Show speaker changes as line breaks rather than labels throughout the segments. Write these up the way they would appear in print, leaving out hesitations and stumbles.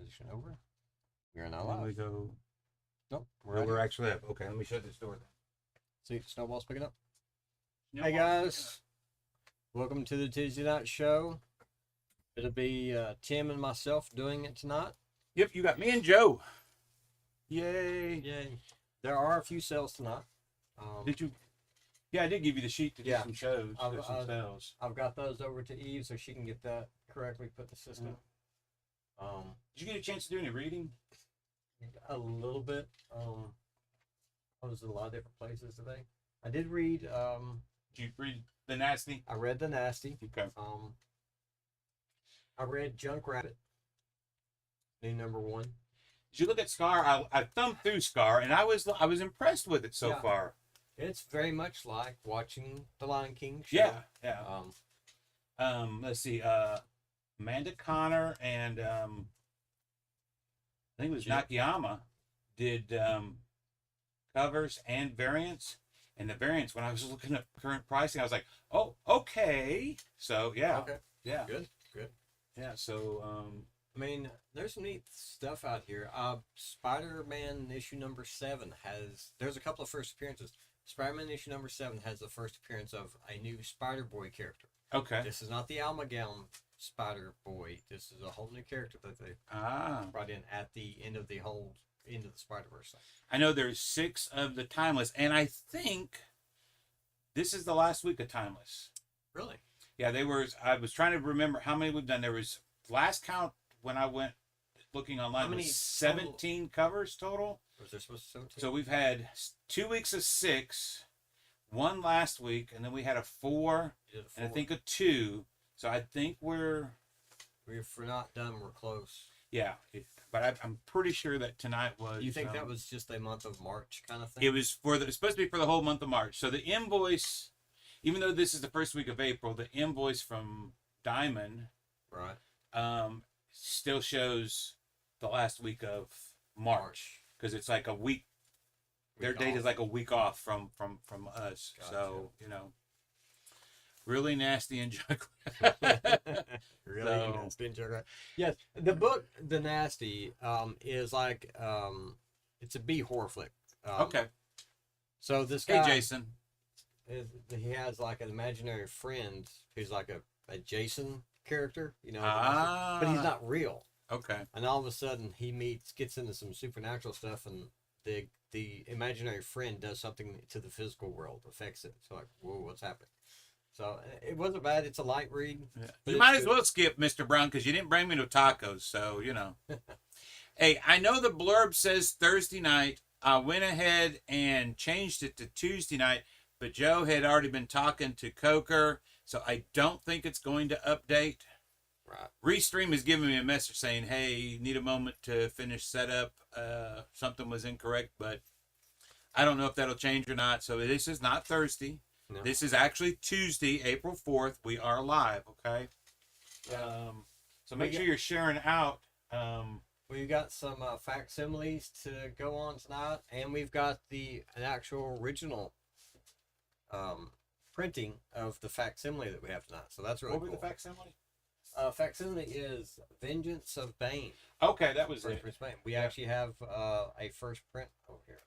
Transition over. We are now
And then we
live.
go.
Nope.
We're actually up. Okay, let me shut this door then.
See, Snowball's picking up.
No,
Hey guys, welcome to the Tuesday night show. It'll be Tim and myself doing it tonight.
Yep, you got me and Joe. Yay.
Yay! There are a few sales tonight.
Did you? Yeah, I did give you the sheet to do
Yeah.
some shows,
I've-
some sales.
I've got those over to Eve so she can get that correctly put in the system.
Did you get a chance to do any reading?
A little bit. I was in a lot of different places today. I did read.
Did you read The Nasty?
I read The Nasty.
Okay.
I read Junk Rabbit. New #1.
Did you look at Scar? I thumbed through Scar, and I was impressed with it so
Yeah.
far.
It's very much like watching the Lion King show.
Yeah, yeah. Let's see. Amanda Connor and I think it was Nakayama did covers and variants. And the variants, when I was looking at current pricing, I was like, "Oh, okay." So yeah,
Okay.
yeah,
Good.
yeah. So
I mean, there's some neat stuff out here. Spider-Man issue #7 has. There's a couple of first appearances. Spider-Man issue #7 has the first appearance of a new Spider-Boy character.
okay.
This is not the Amalgam Spider-Boy. This is a whole new character that they brought in at the end of the Spider-Verse thing.
I know there's 6 of the Timeless, and I think this is the last week of Timeless.
Really?
Yeah, I was trying to remember how many we've done. There was last count when I went looking online.
How many
was 17 covers total.
Was there supposed to 17?
So we've had 2 weeks of 6, 1 last week, and then we had a 4,
You did a
and I
4.
think a 2. So I think
If we're not done, we're close.
yeah. But I'm pretty sure that tonight was.
Do you think that was just a month of March kind of thing?
It was it's supposed to be for the whole month of March. So the invoice, even though this is the first week of April, the invoice from Diamond,
Right.
still shows the last week of March because it's like a week. Their date is like a week off from us.
Gotcha.
So really nasty and junk.
Really
So-
nasty and junk. Yes, the book The Nasty is like it's a B horror flick.
Okay.
So this
Hey,
guy
Jason.
he has like an imaginary friend who's like a Jason character,
Ah.
but he's not real.
Okay.
And all of a sudden he gets into some supernatural stuff, and the imaginary friend does something to the physical world, affects it. So like, whoa, what's happening? So it wasn't bad. It's a light read.
Yeah.
But
You
it's
might as
good.
well skip Mr. Brown because you didn't bring me no tacos. So Hey, I know the blurb says Thursday night. I went ahead and changed it to Tuesday night, but Joe had already been talking to Coker, so I don't think it's going to update.
Right.
Restream is giving me a message saying, "Hey, need a moment to finish setup. Something was incorrect," but I don't know if that'll change or not. So this is not Thursday.
No.
This is actually Tuesday, April 4th. We are live, okay?
Yeah.
So make sure you're sharing out.
We've got some facsimiles to go on tonight, and we've got an actual original printing of the facsimile that we have tonight. So that's really
What were
cool.
the facsimile?
Facsimile is Vengeance of Bane.
Okay, that was
First
it.
Prince Bane. We actually have a first print over here.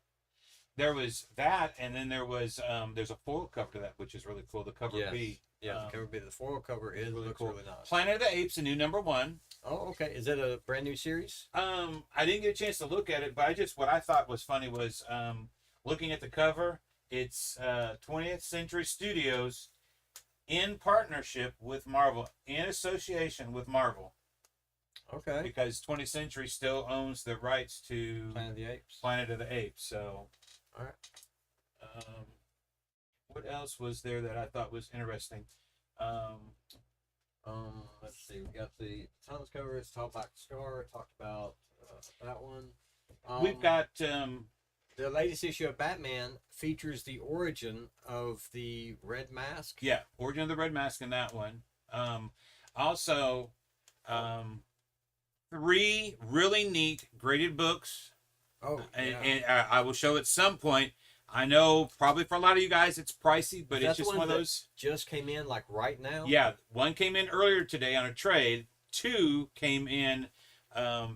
There was that, and then there's a foil cover to that, which is really cool. The cover
Yes.
B.
Yeah, the cover B. The foil cover
really
looks
cool.
really nice.
Planet of the Apes, a new #1.
Oh, okay. Is it a brand new series?
I didn't get a chance to look at it, but what I thought was funny was looking at the cover. It's 20th Century Studios in partnership with Marvel, in association with Marvel,
Okay.
because 20th Century still owns the rights to
Planet of the Apes.
Planet of the Apes. So,
All right.
what else was there that I thought was interesting?
Let's see. We got the Thomas cover. It's Tall Black Scar. Talked about that one.
We've got
the latest issue of Batman features the origin of the Red Mask.
Origin of the Red Mask in that one. Also, 3 really neat graded books,
Oh, yeah.
and I will show at some point. I know probably for a lot of you guys it's pricey, but
That's
it's just one of
that
those.
just came in like right now.
Yeah, one came in earlier today on a trade. 2 came in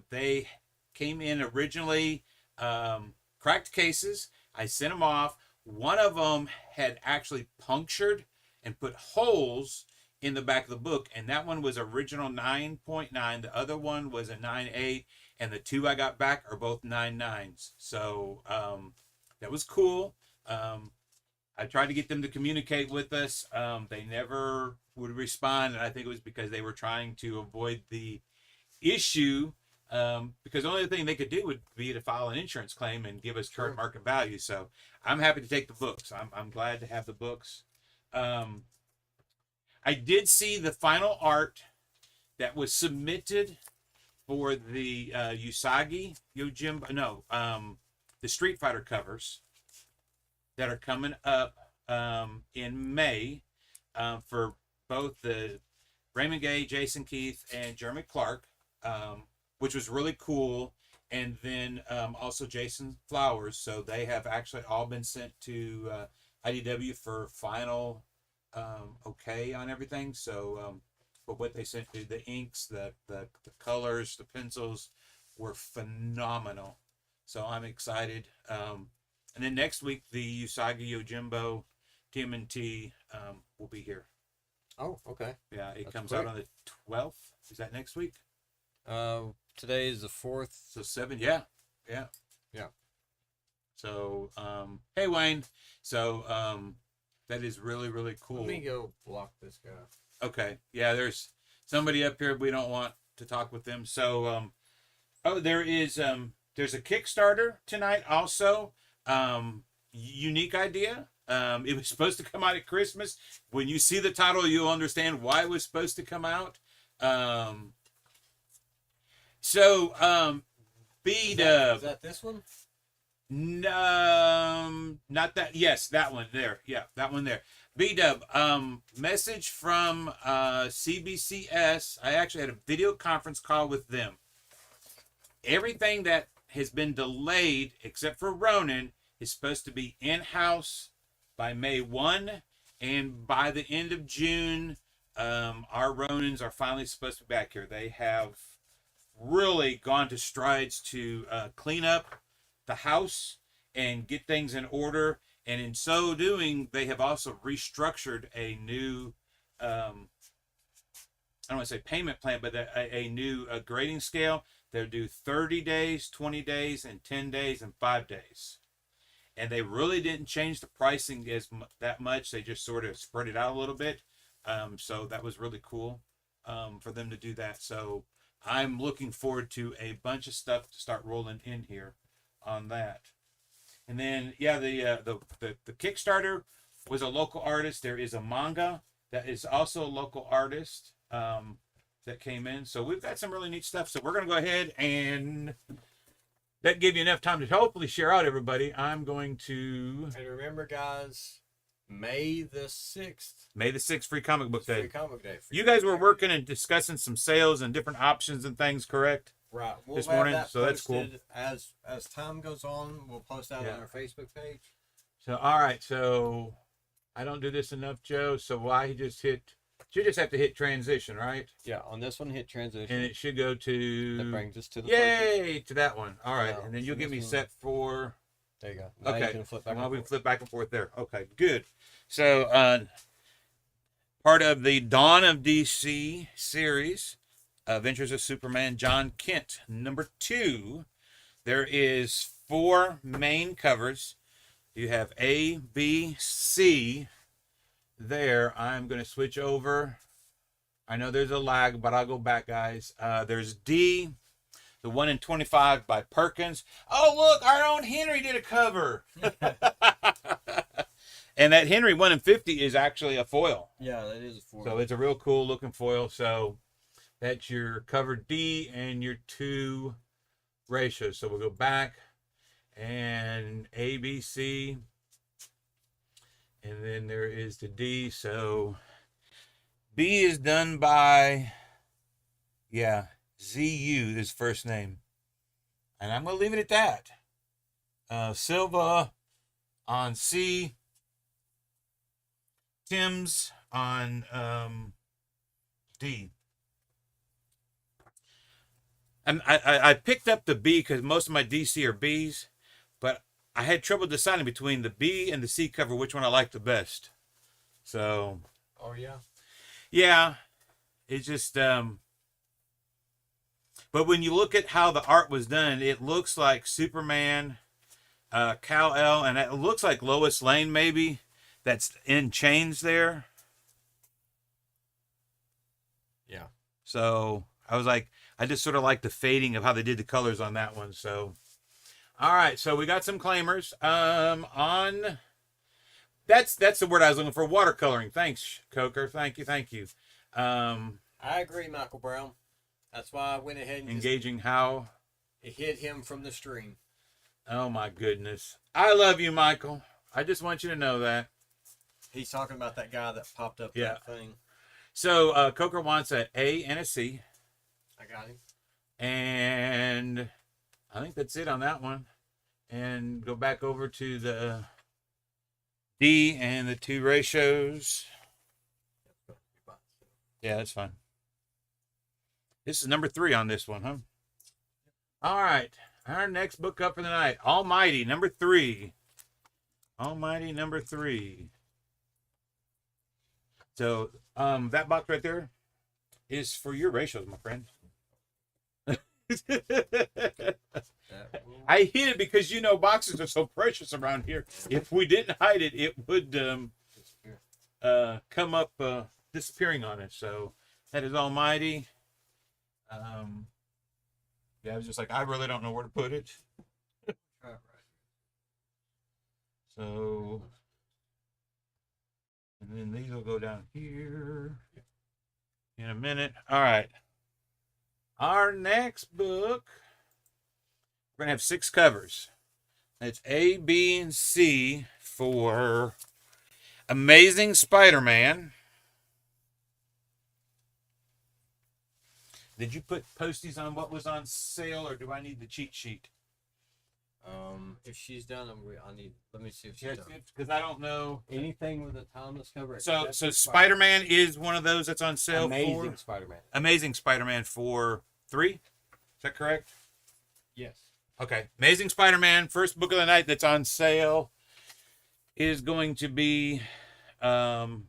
They came in originally cracked cases. I sent them off. One of them had actually punctured and put holes in the back of the book, and that one was original 9.9. The other one was a 9.8, and the two I got back are both 9.9s. So that was cool. I tried to get them to communicate with us. They never would respond, and I think it was because they were trying to avoid the issue, because the only thing they could do would be to file an insurance claim and give us current market value. So I'm happy to take the books. I'm glad to have the books. I did see the final art that was submitted for the Usagi Yojimbo, no, the Street Fighter covers that are coming up in May for both the Raymond Gay, Jason Keith, and Jeremy Clark, which was really cool. And then also Jason Flowers. So they have actually all been sent to IDW for final okay on everything. So but what they sent to, the inks, the colors, the pencils were phenomenal. So I'm excited. And then next week, the Usagi Yojimbo TMNT will be here.
Oh, okay.
Yeah, it
That's
comes
quick.
out on the 12th. Is that next week?
Today is the 4th.
So 7, yeah. So, hey, Wayne. So, that is really, really cool.
Let me go block this guy.
Okay. Yeah, there's somebody up here. We don't want to talk with them. So, there's a Kickstarter tonight also. Unique idea. It was supposed to come out at Christmas. When you see the title, you'll understand why it was supposed to come out. B-Dub.
Is that this one?
No, not that. Yes, that one there. Yeah, that one there. B-Dub. Message from CBCS. I actually had a video conference call with them. Everything that has been delayed, except for Ronin, is supposed to be in-house by May 1, and by the end of June, our Ronins are finally supposed to be back here. They have really gone to strides to clean up the house and get things in order, and in so doing, they have also restructured a new, I don't want to say payment plan, but a new grading scale. They'll do 30 days, 20 days, and 10 days, and 5 days. And they really didn't change the pricing that much. They just sort of spread it out a little bit. So that was really cool for them to do that. So I'm looking forward to a bunch of stuff to start rolling in here on that. And then, yeah, the Kickstarter was a local artist. There is a manga that is also a local artist that came in. So we've got some really neat stuff. So we're going to go ahead and that give you enough time to hopefully share out, everybody. I'm going to...
And remember, guys, May the 6th.
May the 6th, free comic book day.
Free comic day.
You guys were working and discussing some sales and different options and things, correct?
Right. We'll
This
have
morning,
that
so that's cool.
posted as time goes on. We'll post that on our Facebook page.
So, all right. So, I don't do this enough, Joe. So, why he just hit... You just have to hit transition, right?
Yeah, on this one, hit transition.
And it should go to...
That brings us to the
Yay! To that one. All right.
Yeah,
And then
so
you'll get
this
me
one-
set for...
There you go. Now you
Okay.
can flip back
Well,
and
we
forth.
flip back and forth there. Okay, good. So, part of the Dawn of DC series, Adventures of Superman, John Kent, number 2. There is 4 main covers. You have A, B, C. There, I'm going to switch over. I know there's a lag, but I'll go back, guys. There's D, the 1 in 25 by Perkins. Oh, look, our own Henry did a cover. And that Henry 1 in 50 is actually a foil.
Yeah, that is a 4.
So it's a real cool looking foil. So that's your cover D and your 2 ratios. So we'll go back and A, B, C. And then there is the D. So B is done by, ZU, his first name. And I'm going to leave it at that. Silva on C. Tim's on D. And I picked up the B because most of my DC are Bs, but I had trouble deciding between the B and the C cover which one I liked the best. So
Oh yeah.
yeah, it's just but when you look at how the art was done, it looks like Superman, Kal-El, and it looks like Lois Lane maybe that's in chains there.
Yeah.
So I was like, I just sort of like the fading of how they did the colors on that one. So, all right, so we got some claimers. On that's the word I was looking for. Watercoloring. Thanks, Coker. Thank you.
I agree, Michael Brown. That's why I went ahead and
Engaging how?
it hit him from the stream.
Oh my goodness. I love you, Michael. I just want you to know that.
He's talking about that guy that popped up
Yeah.
that thing.
So Coker wants an A and a C.
I got him.
And I think that's it on that one. And go back over to the D and the two ratios. Yeah, that's fine. This is number 3 on this one, huh? All right. Our next book up for the night. Almighty, number 3. Almighty, number 3. So, that box right there is for your ratios, my friend. I hid it because you know boxes are so precious around here. If we didn't hide it, it would come up disappearing on us. So that is Almighty. Yeah, I was just like, I really don't know where to put it. So, and then these will go down here in a minute. All right. Our next book, we're going to have 6 covers. It's A, B, and C for Amazing Spider-Man. Did you put posties on what was on sale, or do I need the cheat sheet?
If she's done, I need. Let me see if she's done.
Because I don't know
Anything with a timeless cover.
So
except for
Spider-Man is one of those that's on sale.
Amazing
for
Spider-Man.
Amazing Spider-Man for 3. Is that correct?
Yes.
Okay. Amazing Spider-Man, first book of the night that's on sale, is going to be $3.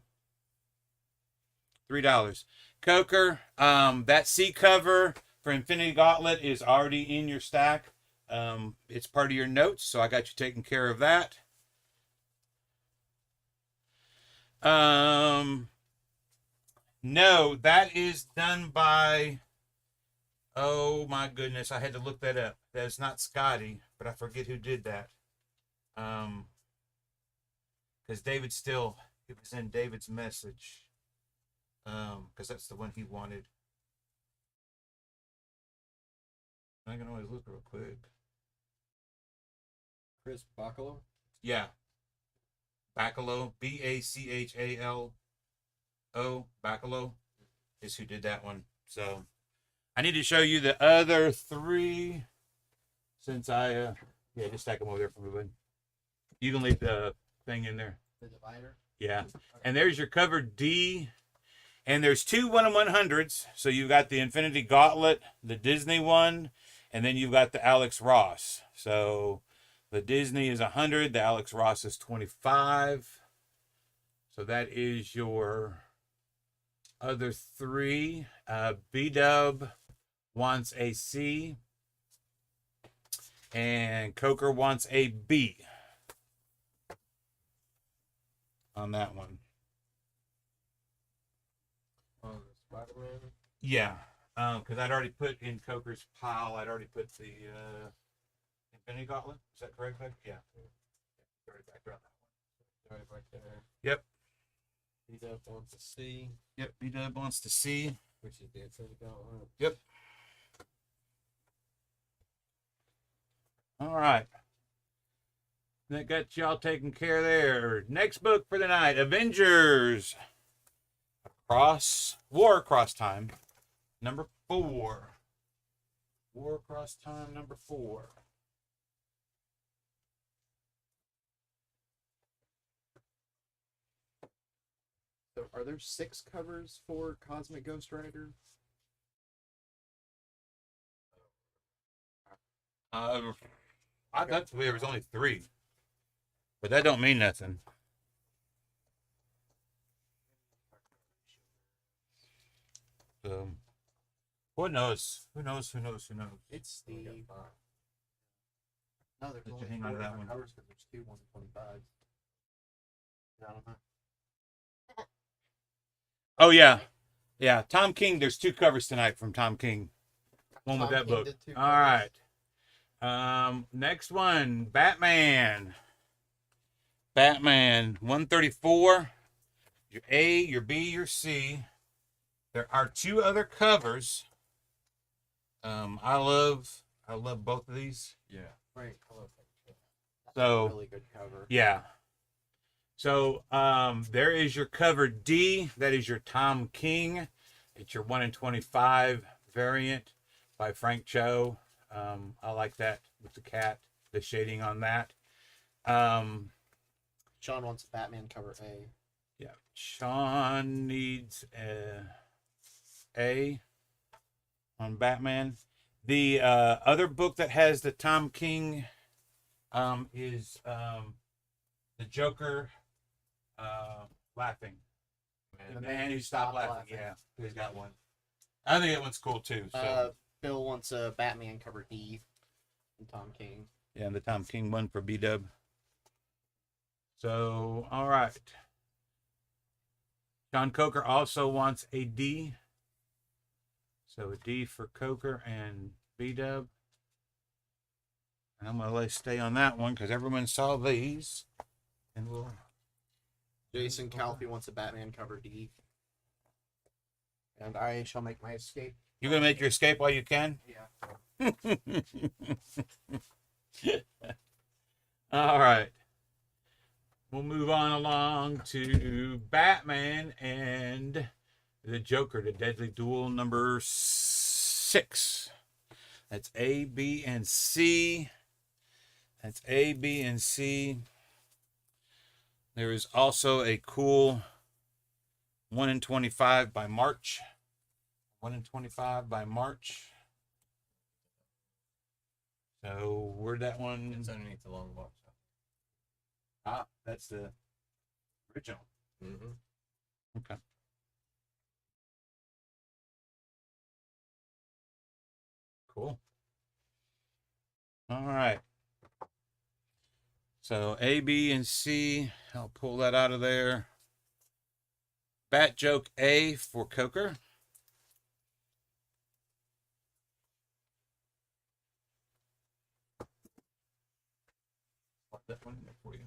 Coker, that C cover for Infinity Gauntlet is already in your stack. It's part of your notes, so I got you taken care of that. No, that is done by, oh my goodness, I had to look that up. That's not Scotty, but I forget who did that. Because David still, it was in David's message. Because that's the one he wanted. I can always look real quick.
Chris Bacalo.
Yeah. Bacalo, Bacalo, Bacalo is who did that one. So I need to show you the other 3 since I, yeah, just stack them over there for everybody. You can leave the thing in there.
The divider.
Yeah. And there's your cover D. And there's 2 1/100s. So you've got the Infinity Gauntlet, the Disney one, and then you've got the Alex Ross. So the Disney is 100, the Alex Ross is 25. So that is your other 3. B-Dub wants a C. And Coker wants a B on that one.
Spider-Man.
Yeah, because I'd already put in Coker's pile. I'd already put the Infinity Gauntlet. Is that correct, Beck? Yeah. Already back around that one.
Right back there.
Yep.
B-Dub wants to C.
Yep. B-Dub wants to see.
Which is the Infinity Gauntlet.
Yep. All right. That got y'all taken care of there. Next book for the night, Avengers. War Across Time, number 4. War Across Time, number 4.
So are there 6 covers for Cosmic Ghost Rider?
I thought there was only 3, but that don't mean nothing. So, who knows? Who knows? Who knows? Who knows?
It's
We
the
got 5.
no. There's
Let's
only
hang on to
4
that
different
one.
covers because there's 2 125s. I don't know.
Oh yeah, yeah. Tom King. There's 2 covers tonight from Tom King. One with
Tom
that
King
book.
did 2
All right. Next one, Batman. Batman 134. Your A, your B, your C. There are 2 other covers. I love both of these.
Yeah. Right. I love that.
That's
So-
a really good cover.
Yeah. So there is your cover D. That is your Tom King. It's your 1 in 25 variant by Frank Cho. I like that with the cat, the shading on that.
Sean wants a Batman cover A.
Yeah, Sean needs A on Batman. The other book that has the Tom King is the Joker laughing. The man who stopped laughing. Yeah, he's got one. I think that one's cool too. So
Bill wants a Batman cover D. From Tom King.
yeah, the Tom King one for B-Dub. So all right. John Coker also wants a D. So a D for Coker and B-Dub. And I'm going to stay on that one because everyone saw these. And we'll...
Jason Calfee wants a Batman cover D. And I shall make my escape.
You're going to make your escape while you can?
Yeah.
All right. We'll move on along to Batman and the Joker, the Deadly Duel number 6. That's A, B, and C. That's A, B, and C. There is also a cool 1 in 25 by March. 1 in 25 by March. So where'd that one?
It's underneath the long box.
Ah, that's the original.
Mm-hmm.
Okay. Cool. All right. So A, B, and C. I'll pull that out of there. Bat Joke A for Coker. Put that one in there for you.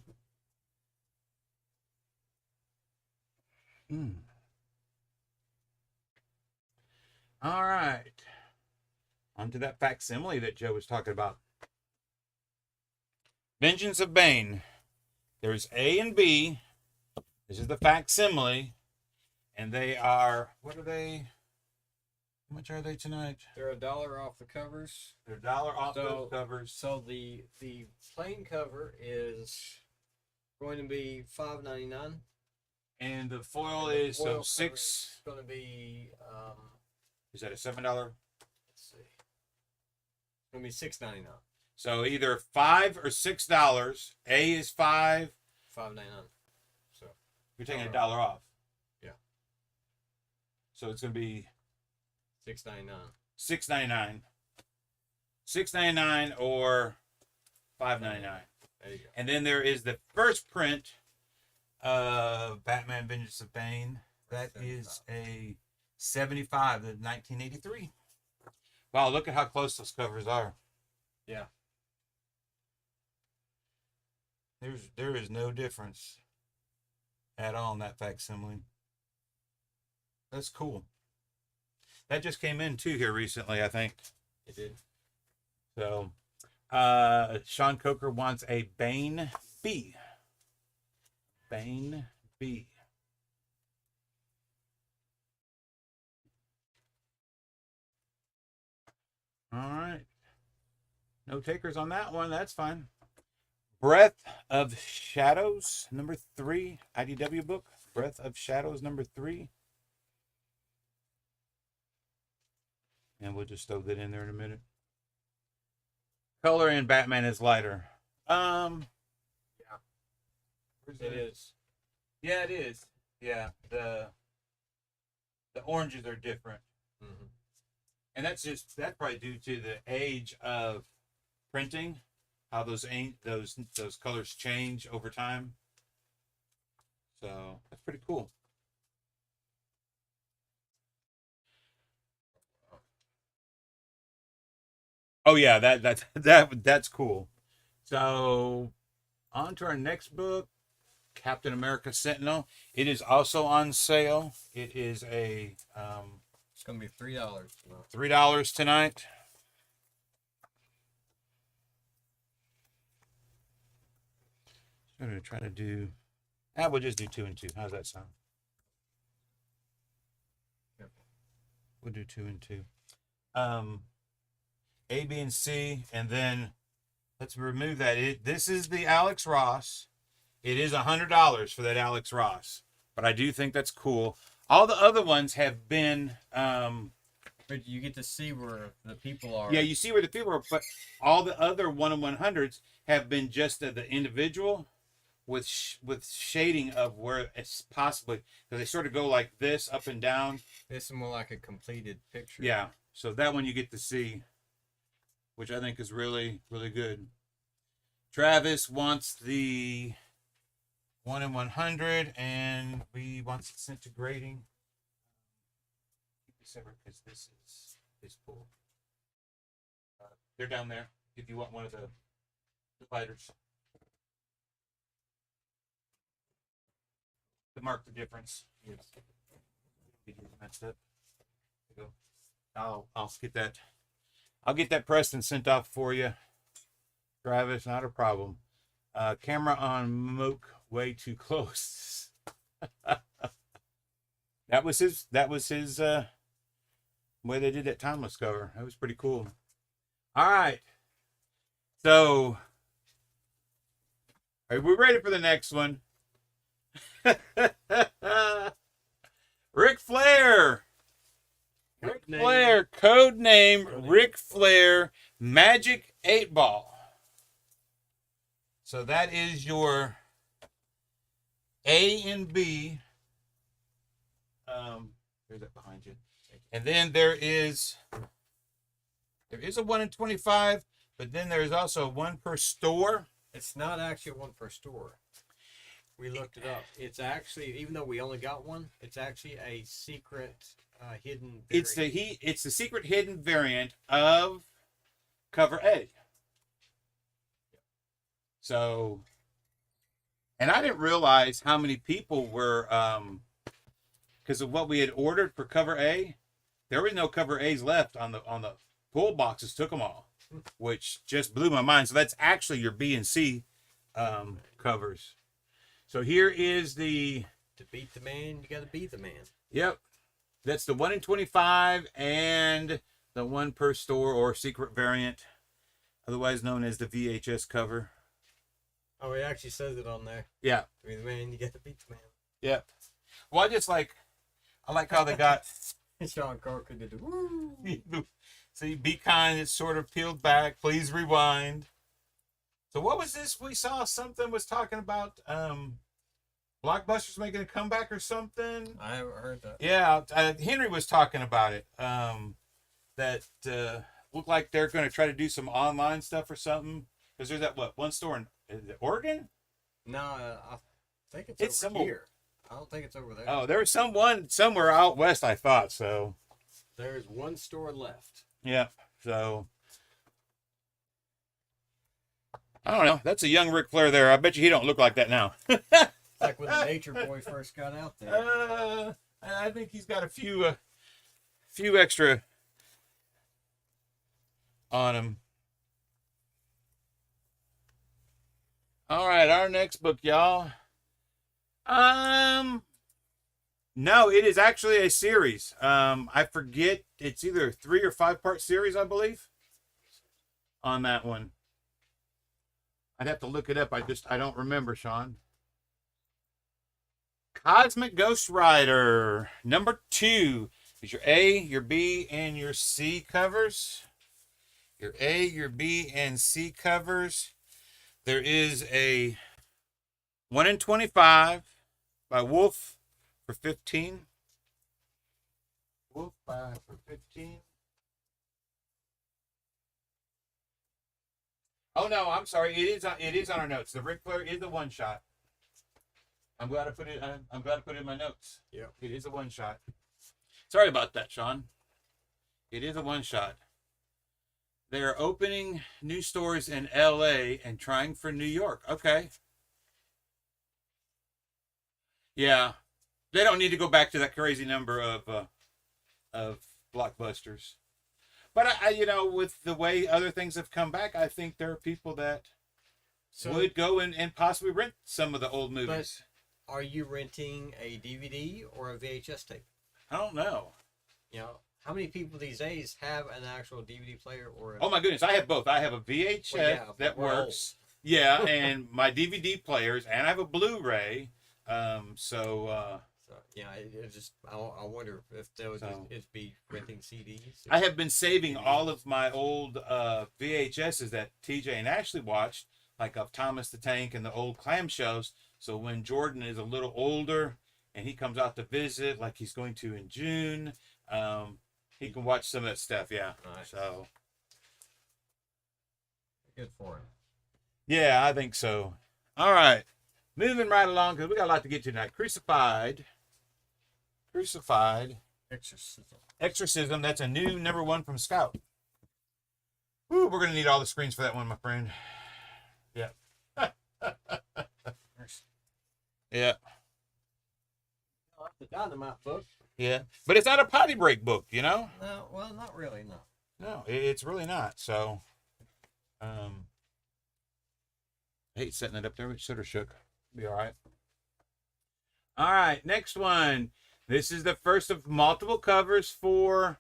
All right. On to that facsimile that Joe was talking about. Vengeance of Bane. There's A and B. This is the facsimile. And they are, what are they? How much are they tonight?
They're $1 off the covers.
They're $1 off
So-
those covers.
So the plain cover is going to be $5.99.
And the foil
And the
is
foil
so
cover
six.
is going to be
Is that a $7?
let's see, it's going to be $6.99.
So either $5 or $6. A is $5.
$5.99. So
You're taking
$1
$1 off.
Yeah.
So it's going to be
$6.99.
$6.99. $6.99 or $5.99.
There you go.
And then there is the first print of Batman Vengeance of Bane. That is a 75, the 1983. Wow, look at how close those covers are.
Yeah.
There is no difference at all in that facsimile. That's cool. That just came in too here recently, I think.
It did.
So Sean Coker wants a Bane B. Bane B. All right. No takers on that one. That's fine. Breath of Shadows, number 3, IDW book. Breath of Shadows, number 3. And we'll just throw that in there in a minute. Color in Batman is lighter.
It is.
Yeah, it is. Yeah, the oranges are different,
Mm-hmm.
and that's probably due to the age of printing, how those colors change over time. So that's pretty cool. Oh yeah, that's cool. So on to our next book, Captain America Sentinel. It is also on sale. It is a
It's gonna be $3.
$3 tonight. I'm gonna try to do. We'll just do 2 and 2. How's that sound?
Yep.
We'll do 2 and 2. A, B, and C, and then let's remove that. This is the Alex Ross. It is $100 for that Alex Ross, but I do think that's cool. All the other ones have been.
But you get to see where the people are.
Yeah, you see where the people are, but all the other 1/100s have been just the individual with shading of where it's possibly, because they sort of go like this up and down.
This is more like a completed picture.
Yeah, so that one you get to see, which I think is really, really good. Travis wants the 1/100, and we wants it sent to grading. Keep this separate because this is cool. They're down there if you want one of the dividers to mark the difference. Yes. Messed up. There you go. I'll get that. I'll get that pressed and sent off for you, Travis. Not a problem. Camera on Moke way too close. That was his way they did that Timeless cover. That was pretty cool. All right. So, are we ready for the next one? Ric Flair. Ric Flair, code name Ric Flair, Magic 8 Ball. So that is your A and B. There's that behind you. And then there is a 1 in 25, but then there's also 1 per store.
It's not actually one per store. We looked it up. It's actually, even though we only got one, it's actually a secret hidden variant.
It's the secret hidden variant of cover A. So, and I didn't realize how many people were, because of what we had ordered for cover A, there was no cover A's left on the pull boxes. Took them all, which just blew my mind. So that's actually your B and C covers. So here is the.
To beat the man, you got to beat the man.
Yep, that's the 1 in 25 and the 1 per store or secret variant, otherwise known as the VHS cover.
Oh, it actually says it on there.
Yeah.
To beat the man, you got to beat the man.
Yep. Well, I like how they got.
Sean Corker did the woo.
See, be kind. It's sort of peeled back. Please rewind. So what was this? We saw something was talking about Blockbuster's making a comeback or something.
I haven't heard that.
Yeah, Henry was talking about it. That looked like they're going to try to do some online stuff or something. Because there's that one store in Oregon?
No, I think it's over here. I don't think it's over there.
Oh, there was one somewhere out west, I thought. So
there's one store left.
Yeah. So I don't know. That's a young Ric Flair there. I bet you he don't look like that now.
Like when the Nature Boy first got out there.
I think he's got a few extra on him. All right, our next book, y'all. No, it is actually a series. I forget, it's either a 3 or 5 part series, I believe, on that one. I'd have to look it up. I don't remember, Sean. Cosmic Ghost Rider number 2 is your A, your B, and your C covers. your A, your B, and C covers. There is a 1 in 25 by Wolf for 15. Wolf by for 15. Oh no, I'm sorry. It is on our notes. The Ric Flair is a one shot. I'm glad I put it. I'm glad I put it in my notes.
Yeah.
It is a one shot. Sorry about that, Sean. It is a one shot. They are opening new stores in L.A. and trying for New York. Okay. Yeah, they don't need to go back to that crazy number of blockbusters. But with the way other things have come back, I think there are people that would go and possibly rent some of the old movies.
But are you renting a DVD or a VHS tape?
I don't know.
You know, how many people these days have an actual DVD player or?
Oh my goodness, I have both. I have a VHS that works. Yeah, and my DVD players, and I have a Blu-ray. So
yeah, it just I wonder if there would just be renting CDs.
I have been saving all of my old VHSs that TJ and Ashley watched, like of Thomas the Tank and the old clamshells. So when Jordan is a little older and he comes out to visit, like he's going to in June, he can watch some of that stuff. Yeah.
Nice.
So
Good for him.
yeah, I think so. All right. Moving right along, because we got a lot to get to tonight. Crucified. Exorcism. That's a new number 1 from Scout. Woo, we're going to need all the screens for that one, my friend. Yeah. Yeah.
The Dynamite book.
Yeah. But it's not a potty break book, you know?
No, well, not really, no.
No, it's really not. So, I hate setting it up there. It should have shook. Be all right. All right, next one. This is the first of multiple covers for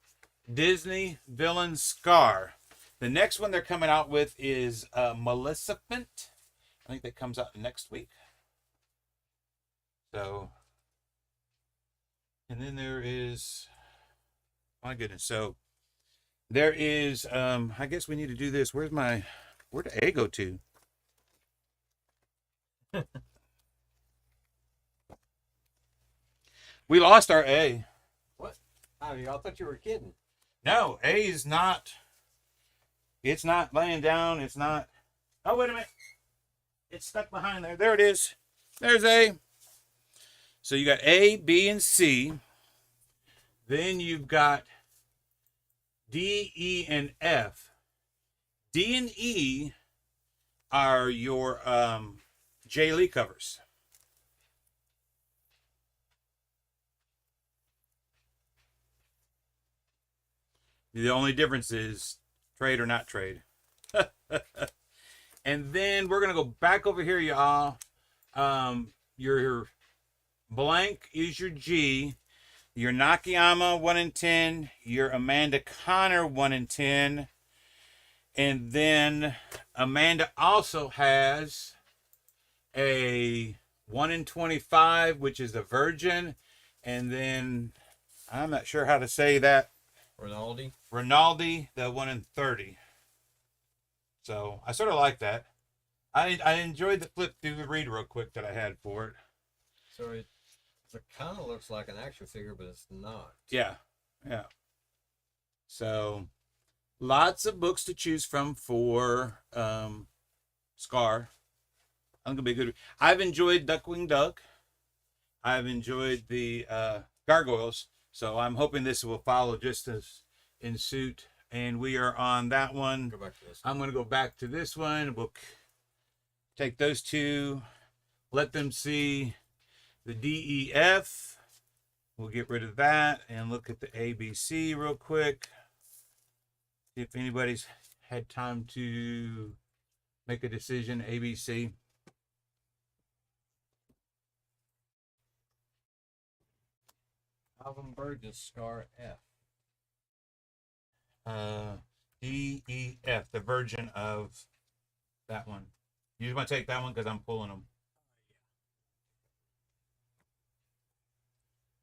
Disney Villain Scar. The next one they're coming out with is Maleficent. I think that comes out next week. So, and then there is, my goodness. So, there is, I guess we need to do this. Where'd A go to? We lost our A.
What? I thought you were kidding.
No, A is not. It's not laying down. It's not. Oh, wait a minute. It's stuck behind there. There it is. There's A. So you got A, B, and C. Then you've got D, E, and F. D and E are your Jay Lee covers. The only difference is trade or not trade. And then we're going to go back over here, y'all. Your blank is your G. Your Nakayama 1 in 10. Your Amanda Connor 1 in 10. And then Amanda also has a 1 in 25, which is a Virgin. And then I'm not sure how to say that. Rinaldi, the 1 in 30. So I sort of like that. I enjoyed the flip through the read real quick that I had for it.
So it kind of looks like an action figure, but it's not.
Yeah. So lots of books to choose from for Scar. I'm gonna be good. I've enjoyed Duckwing Duck. I've enjoyed the Gargoyles. So I'm hoping this will follow just as in suit. And we are on that one.
Go back to this.
I'm going to go back to this one. We'll take those two, let them see the DEF. We'll get rid of that and look at the ABC real quick. See if anybody's had time to make a decision. ABC.
Alvin Burgess, Scar F.
DEF, the version of that one. You just want to take that one because I'm pulling them.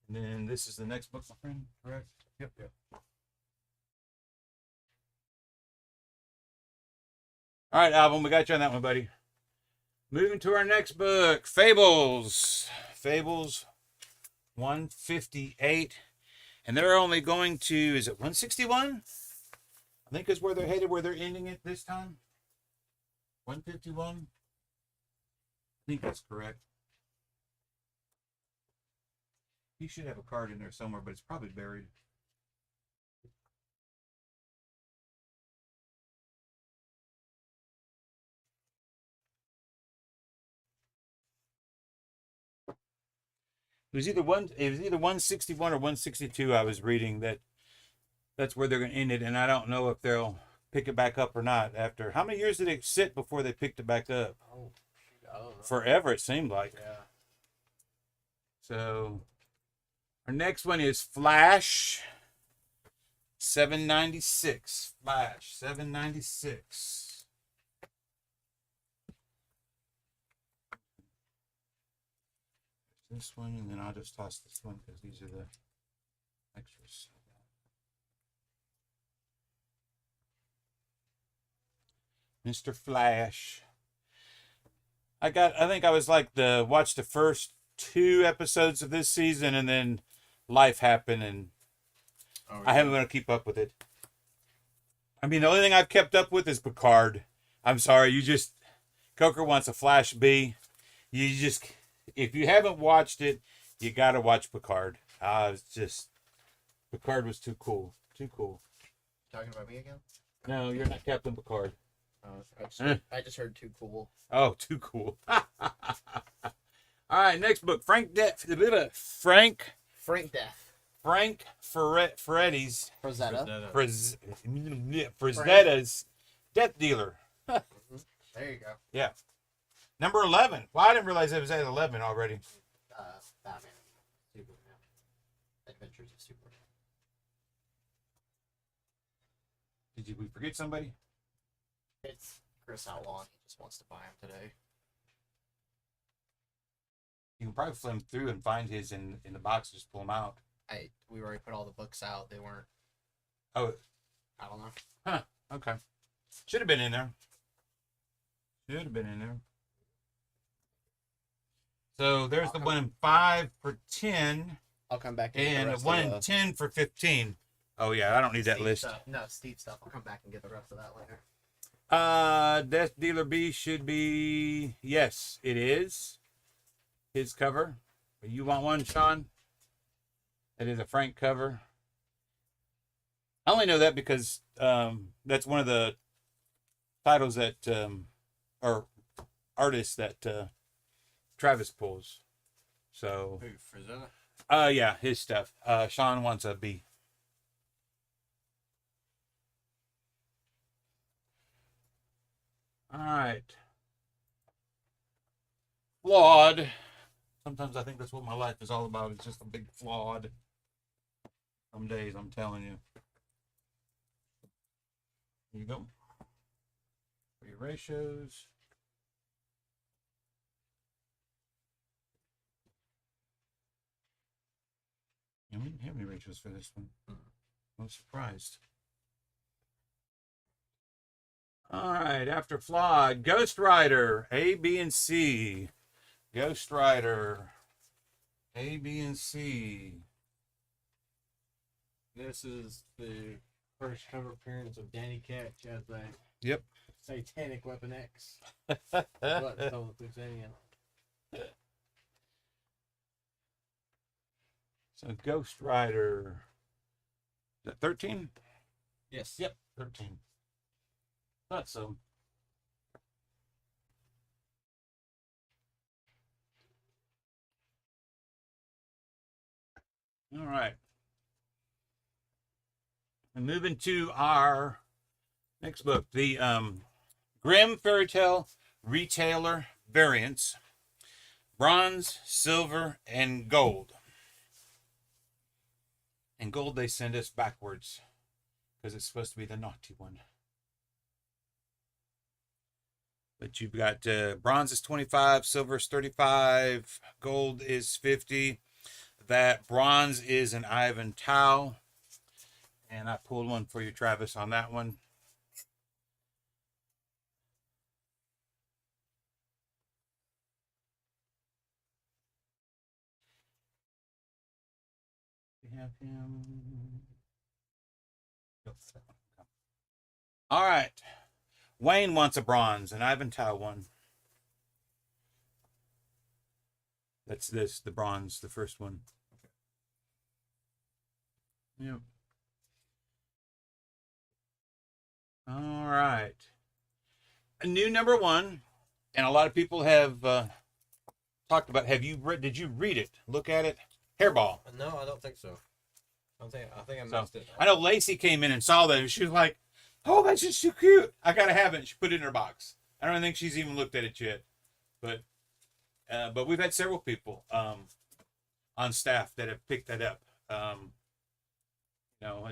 And then this is the next book, my friend, correct? Yep. All right, album, we got you on that one, buddy. Moving to our next book, Fables. Fables 158. And they're only going to, is it 161? I think is where they're headed, where they're ending it this time. 151? I think that's correct. He should have a card in there somewhere, but it's probably buried. It was either 161 or 162 I was reading that's where they're going to end it, and I don't know if they'll pick it back up or not after. How many years did it sit before they picked it back up?
Oh, shoot, I don't know.
Forever, it seemed like.
Yeah.
So our next one is Flash 796. Flash 796. This one, and then I'll just toss this one because these are the extras. Mr. Flash. I think I was like watched the first 2 episodes of this season, and then life happened, and I haven't been able to keep up with it. I mean, the only thing I've kept up with is Picard. I'm sorry, Coker wants a Flash B. If you haven't watched it, you gotta watch Picard. Picard was too cool. Too cool.
Talking about me again?
No, you're not Captain Picard.
I just heard too cool.
Oh, too cool. All right, next book. Frank
Death.
Freddy's
Rosetta.
Frazetta's Death Dealer.
There you go.
Yeah. Number 11. Well, I didn't realize it was at 11 already.
Batman. Superman. Adventures of Superman.
Did we forget somebody?
It's Chris Outlaw. He just wants to buy him today.
You can probably flip through and find his in the box. Just pull them out.
We already put all the books out. They weren't.
Oh.
I don't know.
Huh. Okay. Should have been in there. So there's the one in 5 for 10.
I'll come back
and the one in 10 for 15. Oh yeah, I don't need that list.
No, Steve stuff. I'll come back and get the rest of that later.
Death Dealer B should be, yes, it is his cover. You want one, Sean? It is a Frank cover. I only know that because that's one of the titles that or artists that Travis pulls. So
Who, Frazetta?
yeah, his stuff. Sean wants a B. All right. Flawed. Sometimes I think that's what my life is all about. It's just a big flawed. Some days, I'm telling you. Here you go. For your ratios. And we didn't have any ratios for this one. I'm surprised. All right, after Flawed, Ghost Rider, A, B, and C. Ghost Rider, A, B, and C.
This is the first cover appearance of Danny Ketch as a
Yep.
Satanic Weapon X. But so it's alien.
So Ghost Rider. Is that 13?
Yes.
Yep, 13. Thought so. All right. And moving to our next book, the Grimm Fairy Tale Retailer Variants, bronze, silver, and gold. And gold they send us backwards because it's supposed to be the naughty one. But you've got bronze is 25, silver is 35, gold is 50. That bronze is an Ivan Tao. And I pulled one for you, Travis, on that one. have him. All right. Wayne wants a bronze, and Ivantow one. That's this, the bronze, the first one. Yep. All right. A new number one, and a lot of people have talked about. Did you read it? Look at it. Hairball.
No, I don't think so. I think I
So,
missed it.
I know Lacey came in and saw that, and she was like, "Oh, that's just too cute. I gotta have it." And she put it in her box. I don't think she's even looked at it yet, but we've had several people on staff that have picked that up. A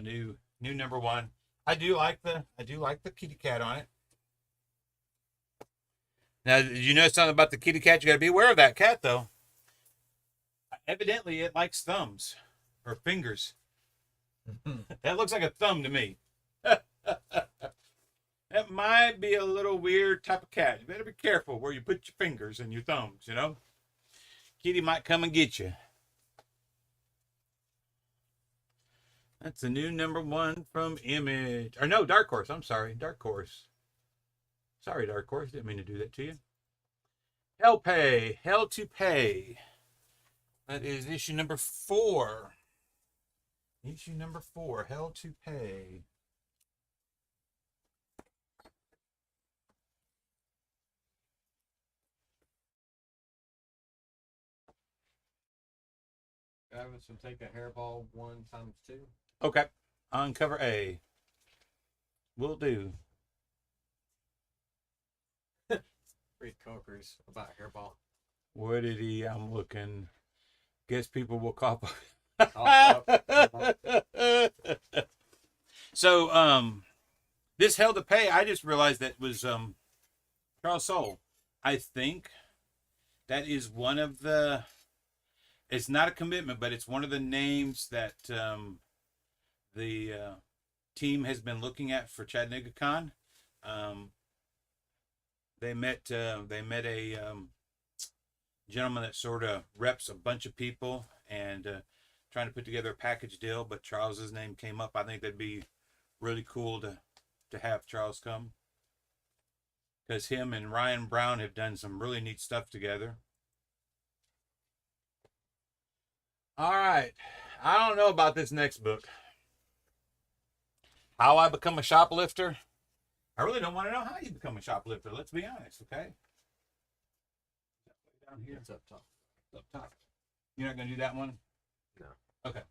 new number one. I do like the kitty cat on it. Now, did you know something about the kitty cat? You got to be aware of that cat, though. Evidently, it likes thumbs or fingers. That looks like a thumb to me. That might be a little weird type of cat. You better be careful where you put your fingers and your thumbs, you know? Kitty might come and get you. That's a new number one from Image. Or no, Dark Horse. I'm sorry. Dark Horse. Sorry, Dark Horse. Didn't mean to do that to you. Hell to Pay. That is issue number 4. Issue number 4. Hell to Pay.
Travis will take a hairball 1 times 2.
Okay. On cover A. Will do.
Read Coker's about hairball.
What did he? I'm looking. Guess people will cop. So, this Hell to Pay, I just realized that was Charles Soule. I think that is one of the. It's not a commitment, but it's one of the names that the team has been looking at for Chattanooga Con. They met a gentleman that sort of reps a bunch of people and trying to put together a package deal, but Charles's name came up. I think that'd be really cool to have Charles come, because him and Ryan Brown have done some really neat stuff together. All right. I don't know about this next book. How I Become a Shoplifter. I really don't want to know how you become a shoplifter. Let's be honest, okay? Down here.
It's up top.
Up top. You're not going to do that one?
No.
Okay.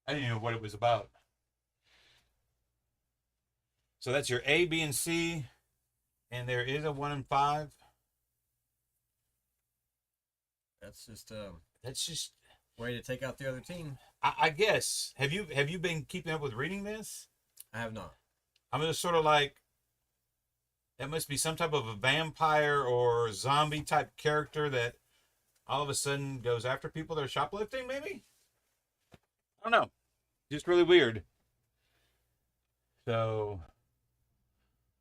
I didn't know what it was about. So that's your A, B, and C. And there is a 1 and 5.
That's just
That's just
way to take out the other team.
I guess. Have you been keeping up with reading this?
I have not.
I'm just sort of like, that must be some type of a vampire or zombie type character that all of a sudden goes after people that are shoplifting, maybe? I don't know. Just really weird. So,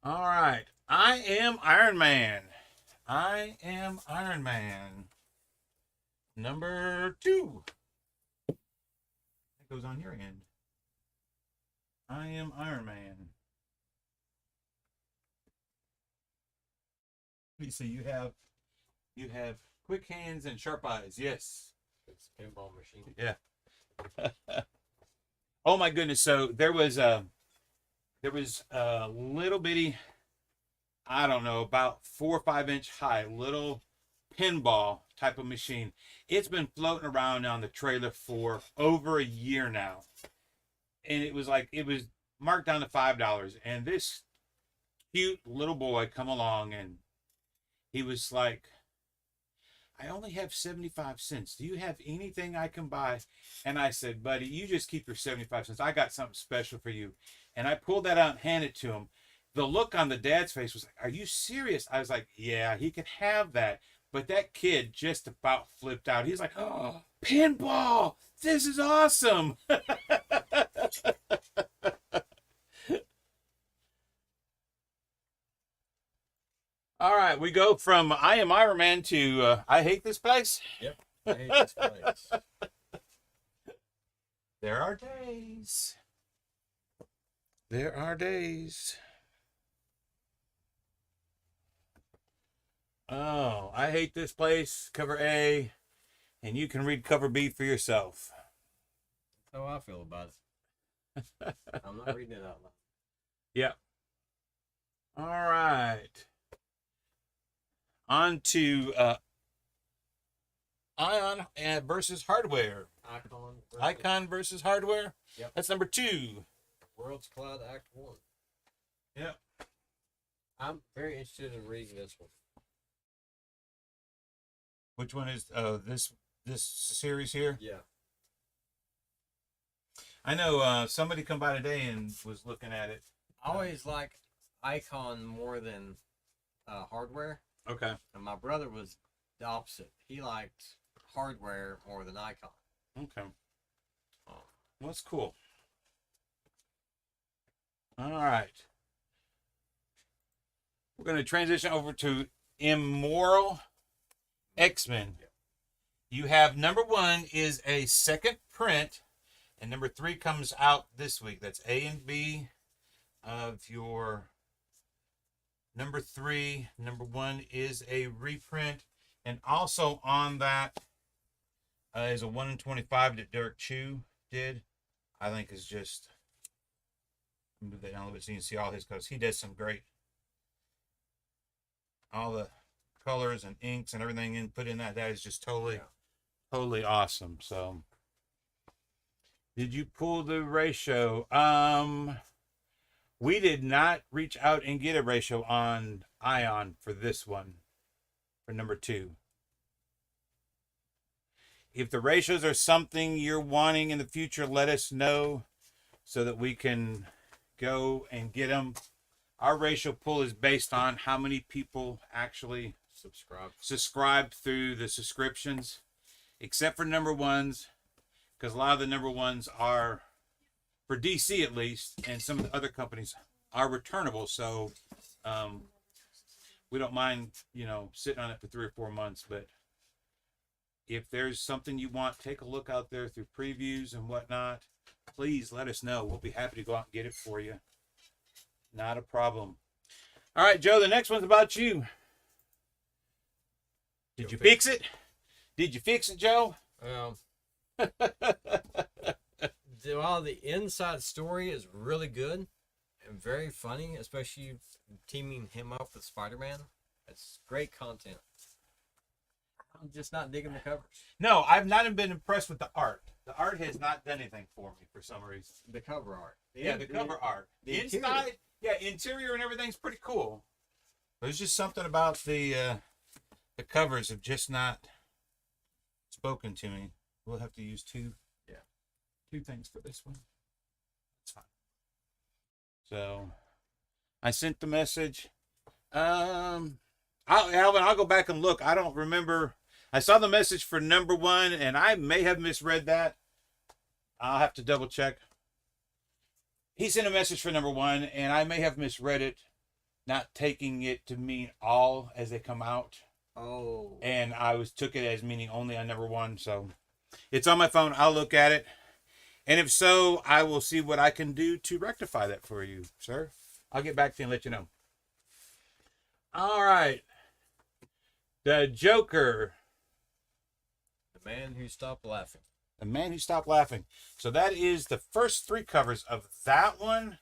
all right. I am Iron Man. I am Iron Man. Number 2. That goes on your end. I am Iron Man. You see, you have quick hands and sharp eyes. Yes.
It's a pinball machine.
Yeah. Oh my goodness! So there was a little bitty, I don't know, about 4 or 5 inch high little pinball type of machine. It's been floating around on the trailer for over a year now, and it was marked down to $5. And this cute little boy come along and he was like, I only have 75 cents. Do you have anything I can buy? And I said, buddy, you just keep your 75 cents. I got something special for you. And I pulled that out and handed it to him. The look on the dad's face was like, are you serious? I was like, yeah, he could have that. But that kid just about flipped out. He's like, oh, pinball. This is awesome. All right, we go from I am Iron Man to I hate this place.
Yep. I hate this place.
There are days. There are days. Oh, I hate this place. Cover A, and you can read cover B for yourself.
That's how I feel about it. I'm not reading it out loud.
Yep. All right. On to Ion versus Hardware. Icon versus Hardware.
Yep.
That's number 2.
World's Cloud Act 1.
Yep.
I'm very interested in reading this one.
Which one is this series here?
Yeah.
I know somebody come by today and was looking at it.
I always like Icon more than Hardware.
Okay.
And my brother was the opposite. He liked Hardware more than Icon.
Okay. Well, that's cool. All right. We're going to transition over to Immoral X-Men.
Yeah.
You have number 1 is a second print, and number 3 comes out this week. That's A and B of your number 3. Number 1 is a reprint, and also on that is a 1 in 25 that Derek Chew did. I think is just, move that down a little bit so you can see all his colors. He does some great, all the colors and inks and everything in put in that. That is just totally awesome. So, did you pull the ratio? We did not reach out and get a ratio on Ion for this one, for number 2. If the ratios are something you're wanting in the future, let us know so that we can go and get them. Our ratio pull is based on how many people actually subscribe through the subscriptions, except for number 1s, because a lot of the number 1s are, for DC at least, and some of the other companies are returnable. So we don't mind, sitting on it for 3 or 4 months. But if there's something you want, take a look out there through previews and whatnot. Please let us know. We'll be happy to go out and get it for you. Not a problem. All right, Joe, the next one's about you. Did you fix it? Did you fix it, Joe?
While the inside story is really good and very funny, especially teaming him up with Spider-Man, it's great content. I'm just not digging the covers.
No, I've not been impressed with the art. The art has not done anything for me for some reason.
The cover art.
The cover art. The inside, interior and everything's pretty cool. There's just something about the covers have just not spoken to me. We'll have to use 2 things for this one. That's fine. So I sent the message. Alvin, I'll go back and look. I don't remember. I saw the message for number 1, and I may have misread that. I'll have to double check. He sent a message for number 1, and I may have misread it, not taking it to mean all as they come out.
Oh.
And I took it as meaning only on number 1. So it's on my phone. I'll look at it. And if so, I will see what I can do to rectify that for you, sir. I'll get back to you and let you know. All right. The Joker.
The Man Who Stopped Laughing.
The Man Who Stopped Laughing. So that is the first 3 covers of that one.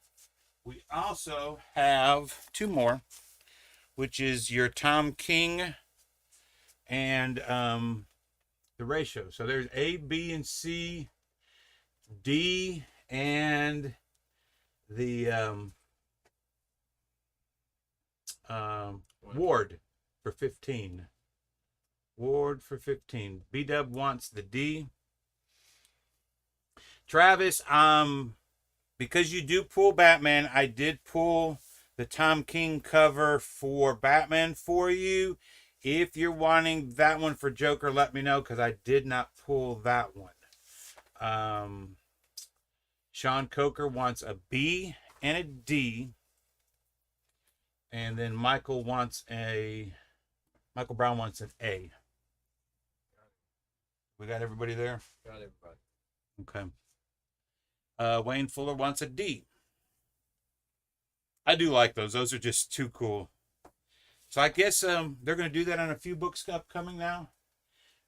We also have 2 more, which is your Tom King and the ratio. So there's A, B, and C, D, and the Ward for 15. Ward for 15. B-Dub wants the D. Travis, because you do pull Batman, I did pull the Tom King cover for Batman for you. If you're wanting that one for Joker, let me know, because I did not pull that one. Sean Coker wants a B and a D. And then Michael Brown wants an A. We got everybody there?
Got everybody.
Okay. Wayne Fuller wants a D. I do like those. Those are just too cool. So I guess they're going to do that on a few books upcoming now,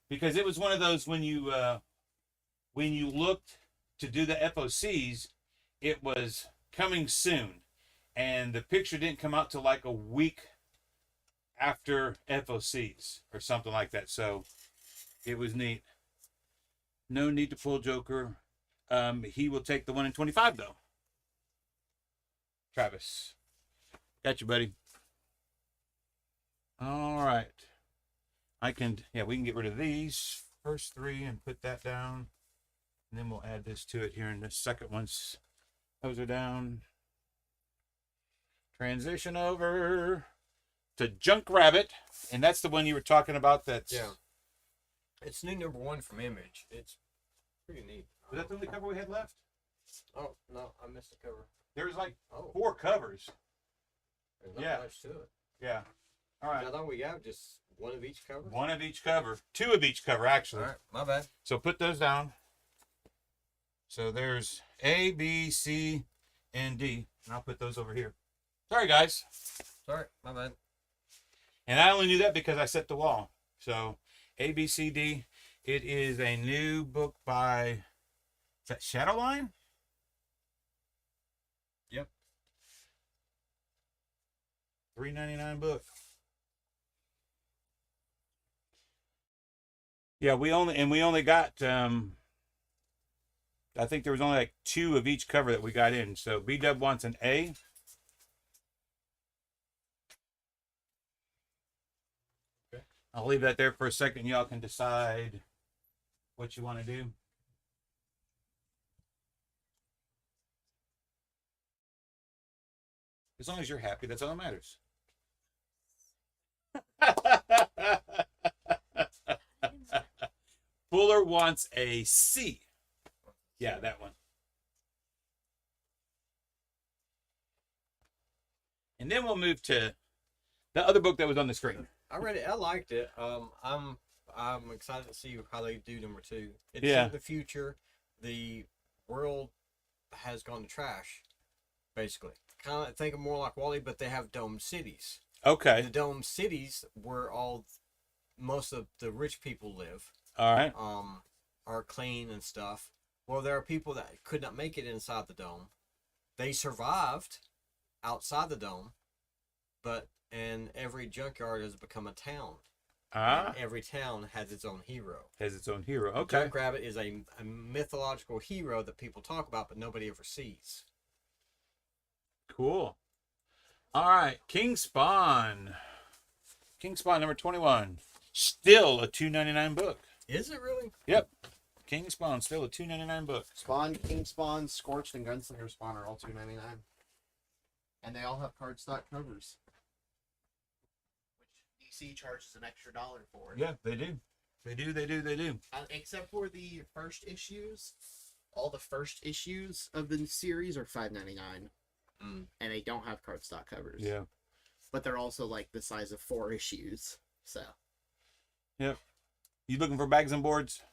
because it was one of those when you looked to do the FOCs, it was coming soon, and the picture didn't come out till like a week after FOCs or something like that. So it was neat. No need to pull Joker. He will take the 1 in 25 though. Travis, got you, buddy. All right. We can get rid of these first 3 and put that down. And then we'll add this to it here in the second ones. Those are down. Transition over to Junk Rabbit. And that's the one you were talking about. That's
Yeah. It's new #1 from Image. It's pretty neat.
Was that the only cover we had left?
Oh, no, I missed the cover.
There was like
Oh,
4 covers.
there's not
yeah.
much to it.
Yeah. All right.
I thought we got just one of each cover.
1 of each cover. 2 of each cover, actually.
All right, my bad.
So put those down. So there's A, B, C, and D. And I'll put those over here. Sorry, guys.
Sorry, my bad.
And I only knew that because I set the wall. So A, B, C, D. It is a new book by, is that Shadowline?
Yep.
$3.99 book. Yeah, we only got I think there was only like 2 of each cover that we got in. So B-Dub wants an A.
Okay.
I'll leave that there for a second. Y'all can decide what you want to do. As long as you're happy, that's all that matters. Fuller wants a C. Yeah, that one. And then we'll move to the other book that was on the screen.
I read it. I liked it. I'm excited to see how they do #2. It's
Yeah.
in the future. The world has gone to trash, basically. Kind of think of more like Wally, but they have domed cities.
Okay.
The domed cities where most of the rich people live,
All right.
are clean and stuff. Well, there are people that could not make it inside the dome. They survived outside the dome, and every junkyard has become a town.
Ah,
And every town has its own hero.
has its own hero. Okay.
Junkrabbit is a mythological hero that people talk about, but nobody ever sees.
Cool. All right. King Spawn. King Spawn #21. Still a $2.99 book.
Is it really?
Yep. King Spawn, still a $2.99 book.
Spawn, King Spawn, Scorched, and Gunslinger Spawn are all $2.99, and they all have cardstock covers, which DC charges an extra $1 for.
Yeah, they do. They do.
Except for the first issues, all the first issues of the series are $5.99, and they don't have cardstock covers.
Yeah.
But they're also like the size of 4 issues, so.
Yep. You looking for bags and boards?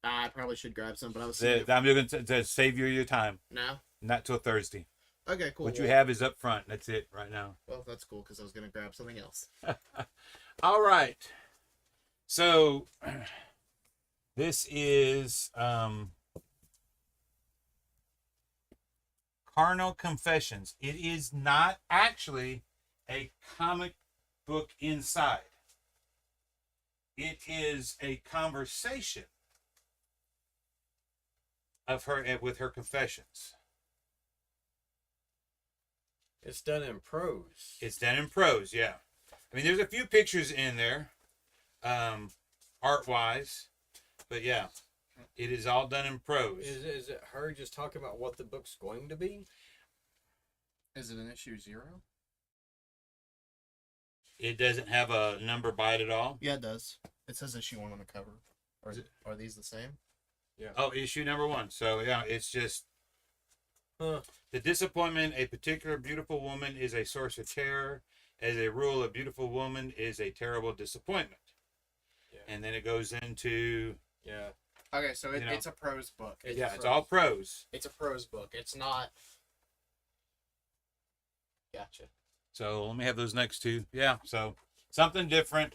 I probably should grab some, but I was thinking.
I'm looking to save you your time.
No?
Not till Thursday.
Okay, cool.
What you have is up front. That's it right now.
Well, that's cool because I was going to grab something else.
All right. So this is Carnal Confessions. It is not actually a comic book inside. It is a conversation of her with her confessions.
It's done in prose.
It's done in prose, yeah. I mean, there's a few pictures in there, art-wise, but yeah, it is all done in prose.
Is it her just talking about what the book's going to be?
Is it an issue 0?
It doesn't have a number by it at all.
Yeah, it does. It says issue 1 on the cover. Are these the same?
Yeah.
Oh, issue #1. So yeah, it's just the disappointment. A particular beautiful woman is a source of terror. As a rule, a beautiful woman is a terrible disappointment.
Yeah.
And then it goes into
Yeah.
Okay, so
You know.
it's a prose book.
Yeah, it's all prose.
It's a prose book. It's not. Gotcha.
So let me have those next two. Yeah, so something different.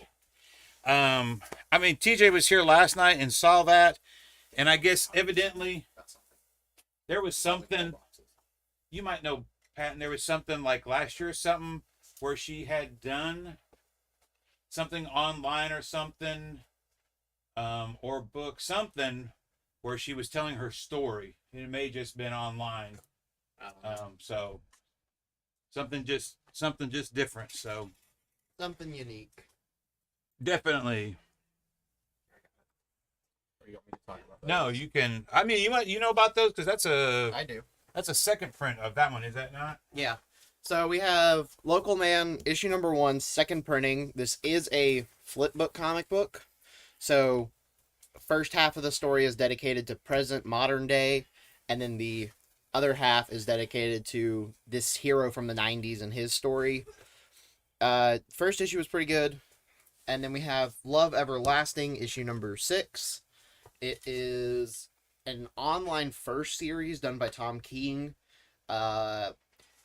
I mean, TJ was here last night and saw that, and I guess evidently
Got something.
there was something. You might know, Patton. There was something like last year or something where she had done something online or something, or book something where she was telling her story. It may just been online.
I don't know.
So something just different. So
Something unique.
definitely.
Or you want me to talk about that?
No, you can. I mean, you know about those because that's
I do.
a second print of that one, is that not?
Yeah. So we have Local Man issue number 1, second printing. This is a flip book comic book. So first half of the story is dedicated to present modern day, and then the other half is dedicated to this hero from the 90s and his story. First issue was pretty good. And then we have Love Everlasting issue number 6. It is an online first series done by Tom King.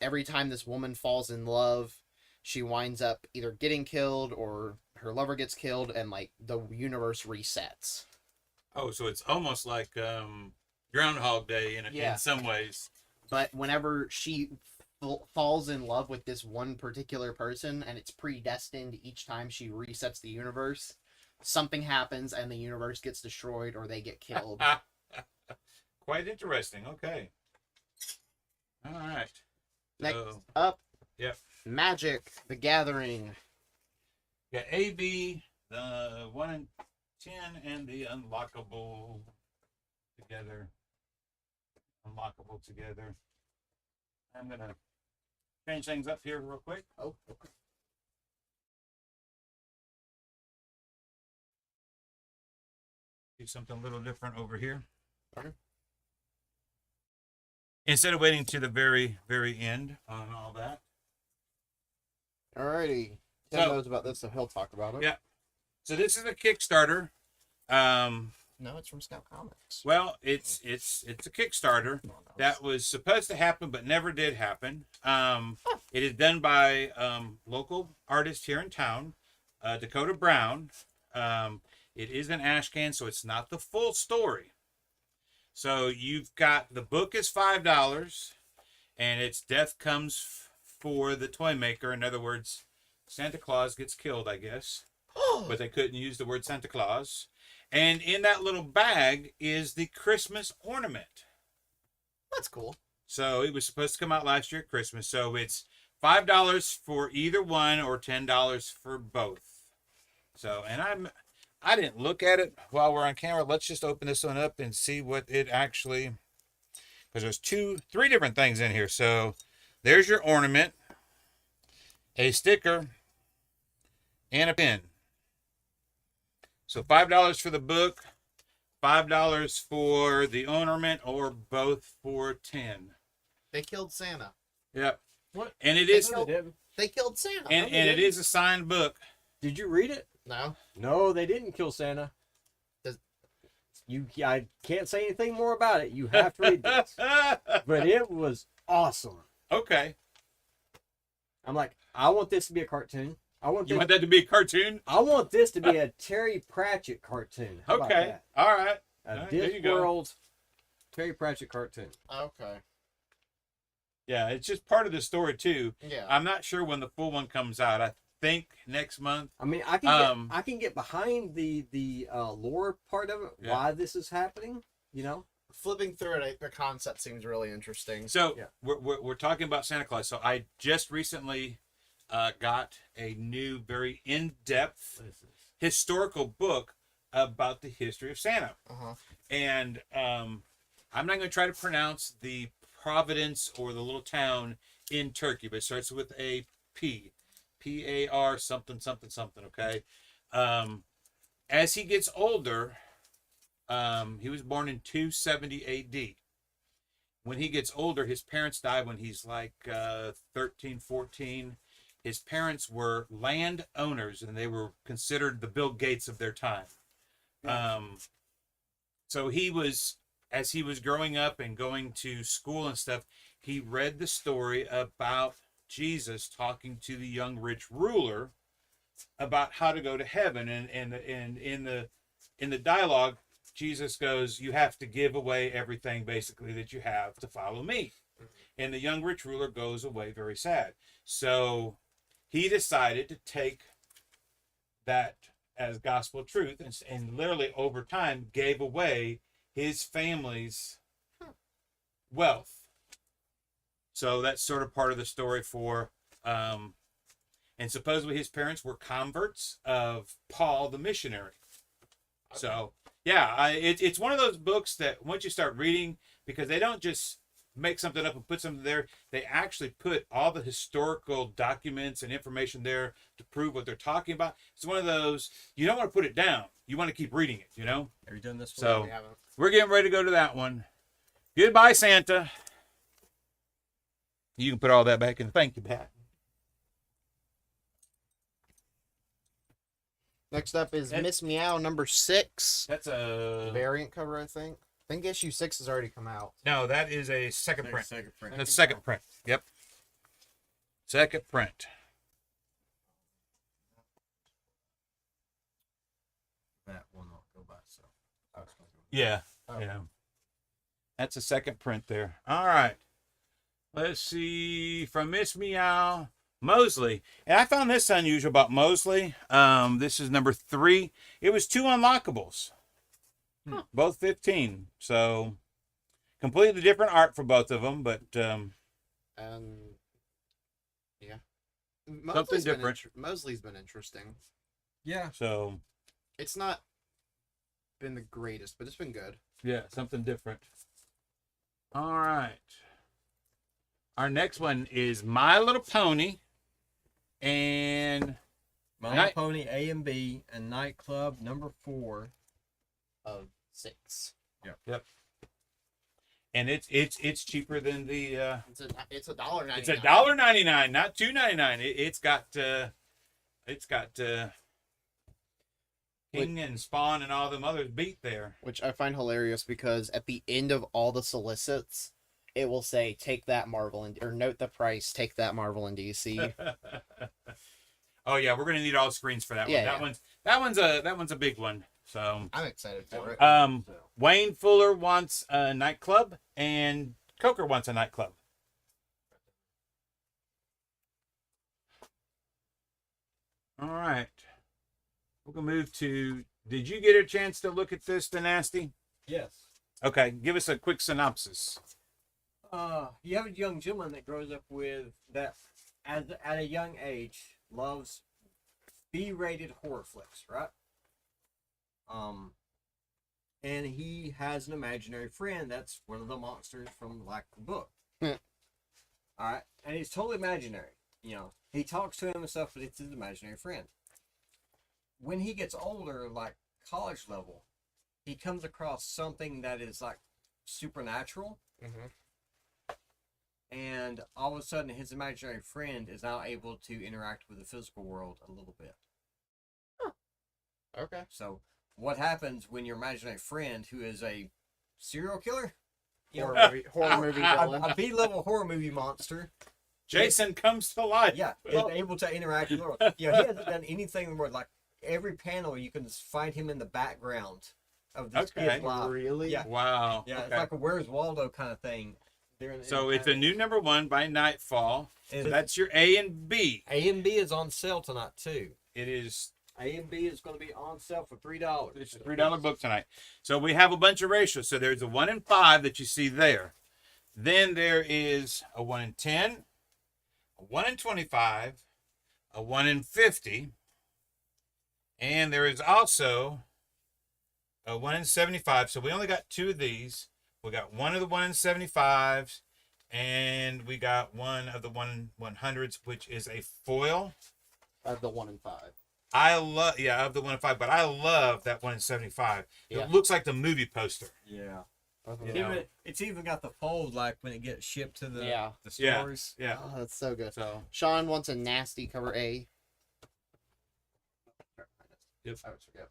Every time this woman falls in love, she winds up either getting killed or her lover gets killed, and like the universe resets.
Oh, so it's almost like Groundhog Day in some ways.
But whenever she falls in love with this one particular person, and it's predestined each time she resets the universe, something happens and the universe gets destroyed or they get killed.
Quite interesting. Okay. All right.
Next
So,
up,
yep.
Magic: The Gathering.
Got AB, the 1 in 10, and the Unlockable together. Unlockable together. I'm gonna change things up here real quick.
Oh, okay.
Do something a little different over here.
Okay.
Instead of waiting to the very, very end on all that.
Alrighty. Tim
So-
knows about this, so he'll talk about it.
Yeah. So this is a Kickstarter.
No, it's from Scout Comics.
Well, it's a Kickstarter that was supposed to happen but never did happen. It is done by local artist here in town, Dakota Brown. It is an Ashcan, so it's not the full story. So you've got the book is $5, and it's death comes for the toy maker. In other words, Santa Claus gets killed, I guess, but they couldn't use the word Santa Claus. And in that little bag is the Christmas ornament.
That's cool.
So it was supposed to come out last year at Christmas. So it's $5 for either one or $10 for both. So, and I didn't look at it while we're on camera. Let's just open this one up and see what it actually, because there's 3 different things in here. So there's your ornament, a sticker, and a pin. So $5 for the book, $5 for the ornament, or both for $10.
They killed Santa.
Yep.
What?
And it is,
No, they didn't.
They killed Santa.
and it is a signed book.
Did you read it?
No.
No, they didn't kill Santa.
Does-
I can't say anything more about it. You have to read this. But it was awesome.
Okay.
I'm like, I want this to be a cartoon. I want
You
this.
want that to be a cartoon?
I want this to be a Terry Pratchett cartoon. How about
Okay.
that?
All right.
A
All right, there you go.
Discworld Terry Pratchett cartoon.
Okay.
Yeah, it's just part of the story too.
Yeah.
I'm not sure when the full one comes out. I think next month.
I mean, I can get behind the lore part of it.
Yeah.
Why this is happening? You know.
Flipping through it, the concept seems really interesting.
So
Yeah.
we're talking about Santa Claus. So I just recently got a new, very in-depth
What is this?
historical book about the history of Santa.
Uh-huh.
And I'm not going to try to pronounce the Providence or the little town in Turkey, but it starts with a P. P-A-R something, something, something, okay? As he gets older, he was born in 270 A.D. When he gets older, his parents die when he's like 13, 14. His parents were landowners, and they were considered the Bill Gates of their time. so he was, as he was growing up and going to school and stuff, he read the story about Jesus talking to the young rich ruler about how to go to heaven, and in the dialogue, Jesus goes, "You have to give away everything basically that you have to follow me." And the young rich ruler goes away very sad. So he decided to take that as gospel truth, and literally over time gave away his family's wealth. So that's sort of part of the story for, and supposedly his parents were converts of Paul the missionary. So yeah, it's one of those books that once you start reading, because they don't just make something up and put something there, they actually put all the historical documents and information there to prove what they're talking about. It's one of those, you don't want to put it down, you want to keep reading it, you know.
Have you done this one?
So
We haven't.
we're getting ready to go to that one. Goodbye, Santa. You can put all that back in. Thank you, Pat.
Next up is
That-
Miss Meow number 6.
That's a
Variant cover, I think. I think issue 6 has already come out.
no. That is a second print.
Second print.
The second print. Yep. Second print.
That will not go by. So.
Yeah.
Oh.
Yeah. That's a second print there. All right. Let's see. From Miss Meow, Mosley. And I found this unusual about Mosley. This is number 3. It was 2 unlockables. Both 15. So completely different art for both of them, but
And yeah.
Something different.
Mosley's been interesting.
Yeah.
so
It's not been the greatest, but it's been good.
yeah, something different. All right. Our next one is My Little Pony and
My
Night-
Pony A and B and Nightclub number 4.
Of 6.
and it's cheaper than the
It's $1.99.
it's $1.99, not $2.99. It's got King and Spawn and all them others beat there.
Which I find hilarious because at the end of all the solicits, it will say, take that Marvel, and or note the price, take that Marvel and DC.
Oh yeah, we're gonna need all screens for that
Yeah,
one.
yeah.
That one's a big one. So
I'm excited for it.
Wayne Fuller wants a nightclub and Coker wants a nightclub. All right. We're gonna move to. Did you get a chance to look at this, the Nasty?
Yes.
Okay, give us a quick synopsis.
You have a young gentleman that grows up with that at a young age loves B-rated horror flicks, right? And he has an imaginary friend that's one of the monsters from like the book.
Yeah.
All right, and he's totally imaginary. You know, he talks to him and stuff, but it's his imaginary friend. When he gets older, like college level, he comes across something that is like supernatural.
Mhm.
And all of a sudden, his imaginary friend is now able to interact with the physical world a little bit.
Okay.
So, what happens when your imaginary friend, who is a serial killer, you know,
Horror movie villain.
a B-level horror movie monster,
Jason comes to life.
yeah, is able to interact with the world. You know, he hasn't done anything in the world. Like every panel, you can find him in the background of this
Okay.
kid's life.
Really?
Yeah.
Wow.
Yeah, it's
Okay.
like a Where's Waldo kind of thing.
So it's a new number 1 by Nightfall. So
And
that's your A and B.
A and B is on sale tonight too.
It is.
A and B is going to be on sale for $3.
It's a $3 book tonight. So we have a bunch of ratios. So there's a 1 in 5 that you see there. Then there is a 1 in 10, a 1 in 25, a 1 in 50, and there is also a 1 in 75. So we only got 2 of these. We got 1 of the 1 in 75s, and we got 1 of the 100s, which is a foil.
The 1 in 5.
I love, of the 1 in 5, but I love that 1 in 75.
Yeah.
It looks like the movie poster.
Yeah.
You know.
It's even got the fold like when it gets shipped to the
Yeah.
stores.
Yeah.
Oh, that's so good.
So
Sean wants a Nasty cover A.
Yep.
I always forget.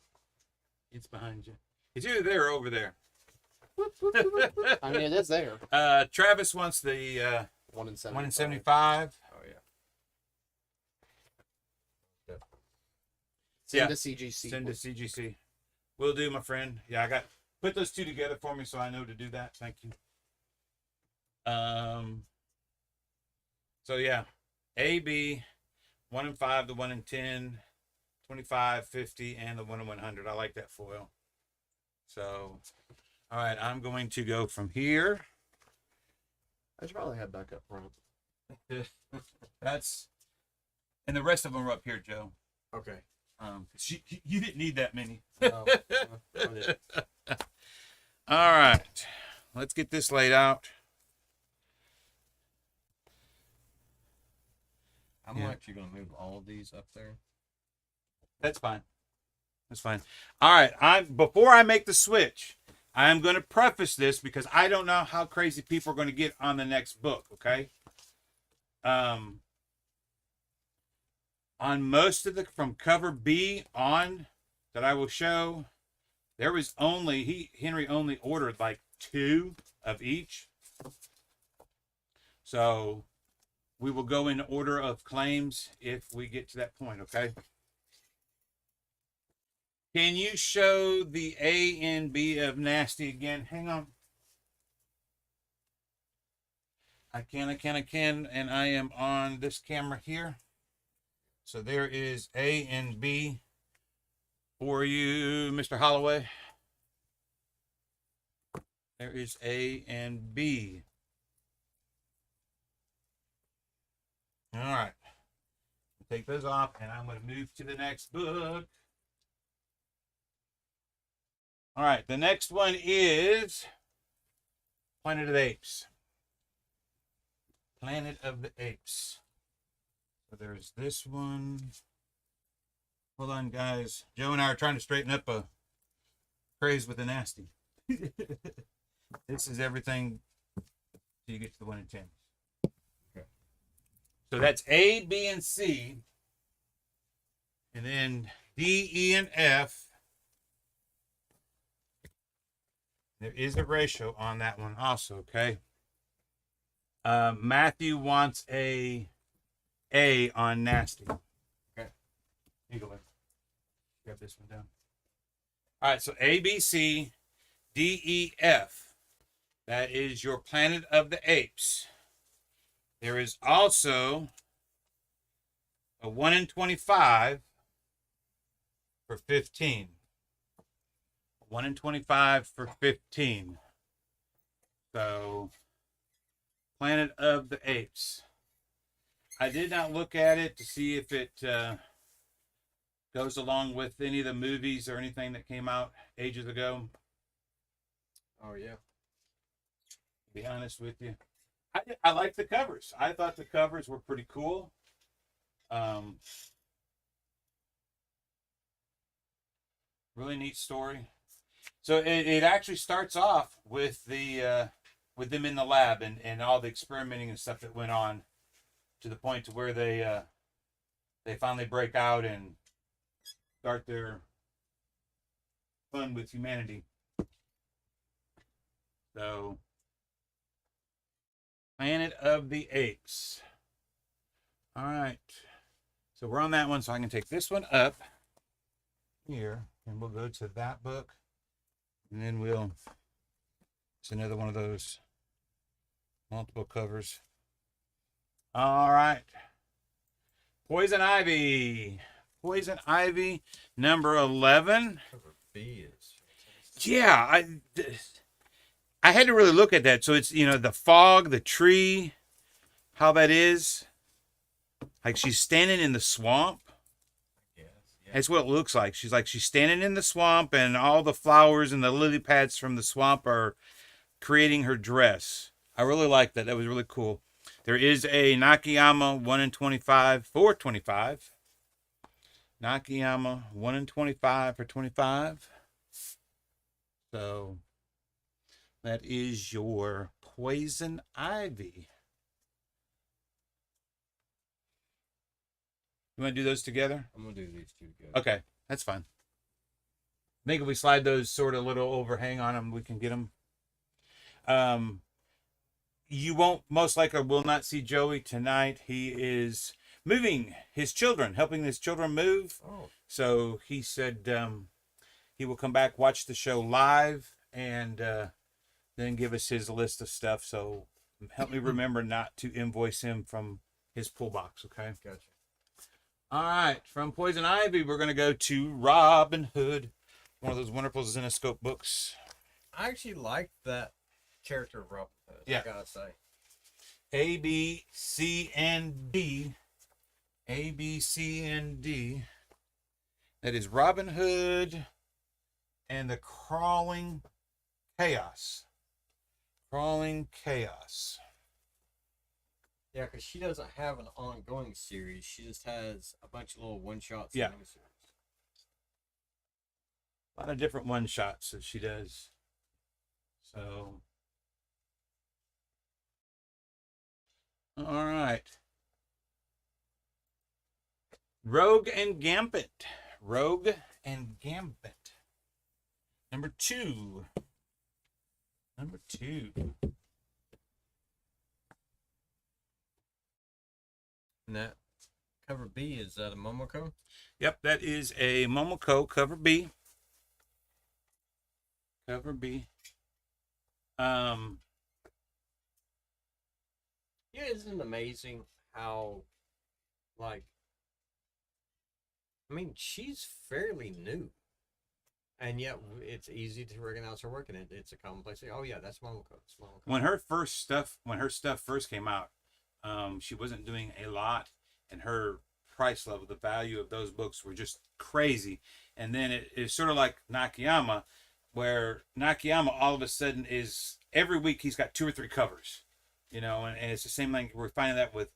it's behind you. It's either there or over there.
I mean, it is there.
Travis wants the
1 in 75.
1 in 75.
Oh yeah.
Send
Yeah.
to CGC.
Send to CGC. Will do, my friend. Yeah, put those two together for me so I know to do that. Thank you. So yeah, A, B, 1 in 5, the 1 in 10, 25, 50, and the 1 in 100. I like that foil. So, all right, I'm going to go from here.
I should probably head back up front.
That's, and the rest of them are up here, Joe.
Okay.
'Cause you didn't need that many.
Oh, I did.
All right, let's get this laid out.
I'm
Yeah.
actually gonna move all of these up there.
That's fine. That's fine. All right. Before I make the switch, I'm going to preface this because I don't know how crazy people are going to get on the next book. Okay. On most of from cover B on that I will show, there was Henry only ordered like 2 of each. So we will go in order of claims if we get to that point. Okay. Can you show the A and B of Nasty again? Hang on. I can, and I am on this camera here. So there is A and B for you, Mr. Holloway. There is A and B. All right. Take those off, and I'm going to move to the next book. All right, the next one is Planet of the Apes. Planet of the Apes. So there's this one. Hold on, guys. Joe and I are trying to straighten up a craze with the Nasty. This is everything till you get to the 1 in 10.
Okay.
So that's A, B, and C. And then D, E, and F. There is a ratio on that one also, okay? Matthew wants a on Nasty.
Okay.
You go ahead. Grab this one down. All right, so A, B, C, D, E, F. That is your Planet of the Apes. There is also a 1 in 25 for 15. 1 in 25 for 15. So, Planet of the Apes. I did not look at it to see if it goes along with any of the movies or anything that came out ages ago.
Oh yeah.
To be honest with you, I like the covers. I thought the covers were pretty cool. Really neat story. So it actually starts off with with them in the lab and all the experimenting and stuff that went on to the point to where they finally break out and start their fun with humanity. So, Planet of the Apes. All right. So we're on that one, so I can take this one up here, and we'll go to that book. And then it's another one of those multiple covers. All right. Poison Ivy. Poison Ivy, number 11.
Cover B is.
Yeah, I had to really look at that. So it's, the fog, the tree, how that is. Like she's standing in the swamp.
Yes. Yeah.
That's what it looks like. She's standing in the swamp, and all the flowers and the lily pads from the swamp are creating her dress. I really like that. That was really cool. There is a Nakayama 1 in 25 for 25. Nakayama 1 in 25 for 25. So that is your Poison Ivy. You want to do those together?
I'm gonna do these two together.
Okay, that's fine. I think if we slide those sort of little overhang on them, we can get them You won't most likely will not see Joey tonight. He is moving his children, helping his children move.
Oh,
So he said he will come back, watch the show live, and then give us his list of stuff. So help me remember not to invoice him from his pull box, okay?
gotcha.
All right, from Poison Ivy, we're going to go to Robin Hood, one of those wonderful Zenescope books.
I actually like that character of Robin Hood.
Yeah.
I gotta say.
A, B, C, and D. A, B, C, and D. That is Robin Hood and the Crawling Chaos. Crawling Chaos.
Yeah, because she doesn't have an ongoing series. She just has a bunch of little one-shots.
Yeah.
And miniseries.
A lot of different one-shots that she does. So, all right. Rogue and Gambit. Rogue and Gambit. Number 2. Number 2.
And that cover B is that a Momoko?
Yep, that is a Momoko cover B. Cover B.
Yeah, isn't it amazing how, like, I mean, she's fairly new, and yet it's easy to recognize her work, and it's a commonplace thing. Oh yeah, that's Momoko. It's Momoko.
When her stuff first came out, she wasn't doing a lot, and her price level, the value of those books were just crazy. And then it's sort of like Nakayama, where Nakayama all of a sudden is every week he's got 2 or 3 covers, and it's the same thing. We're finding that with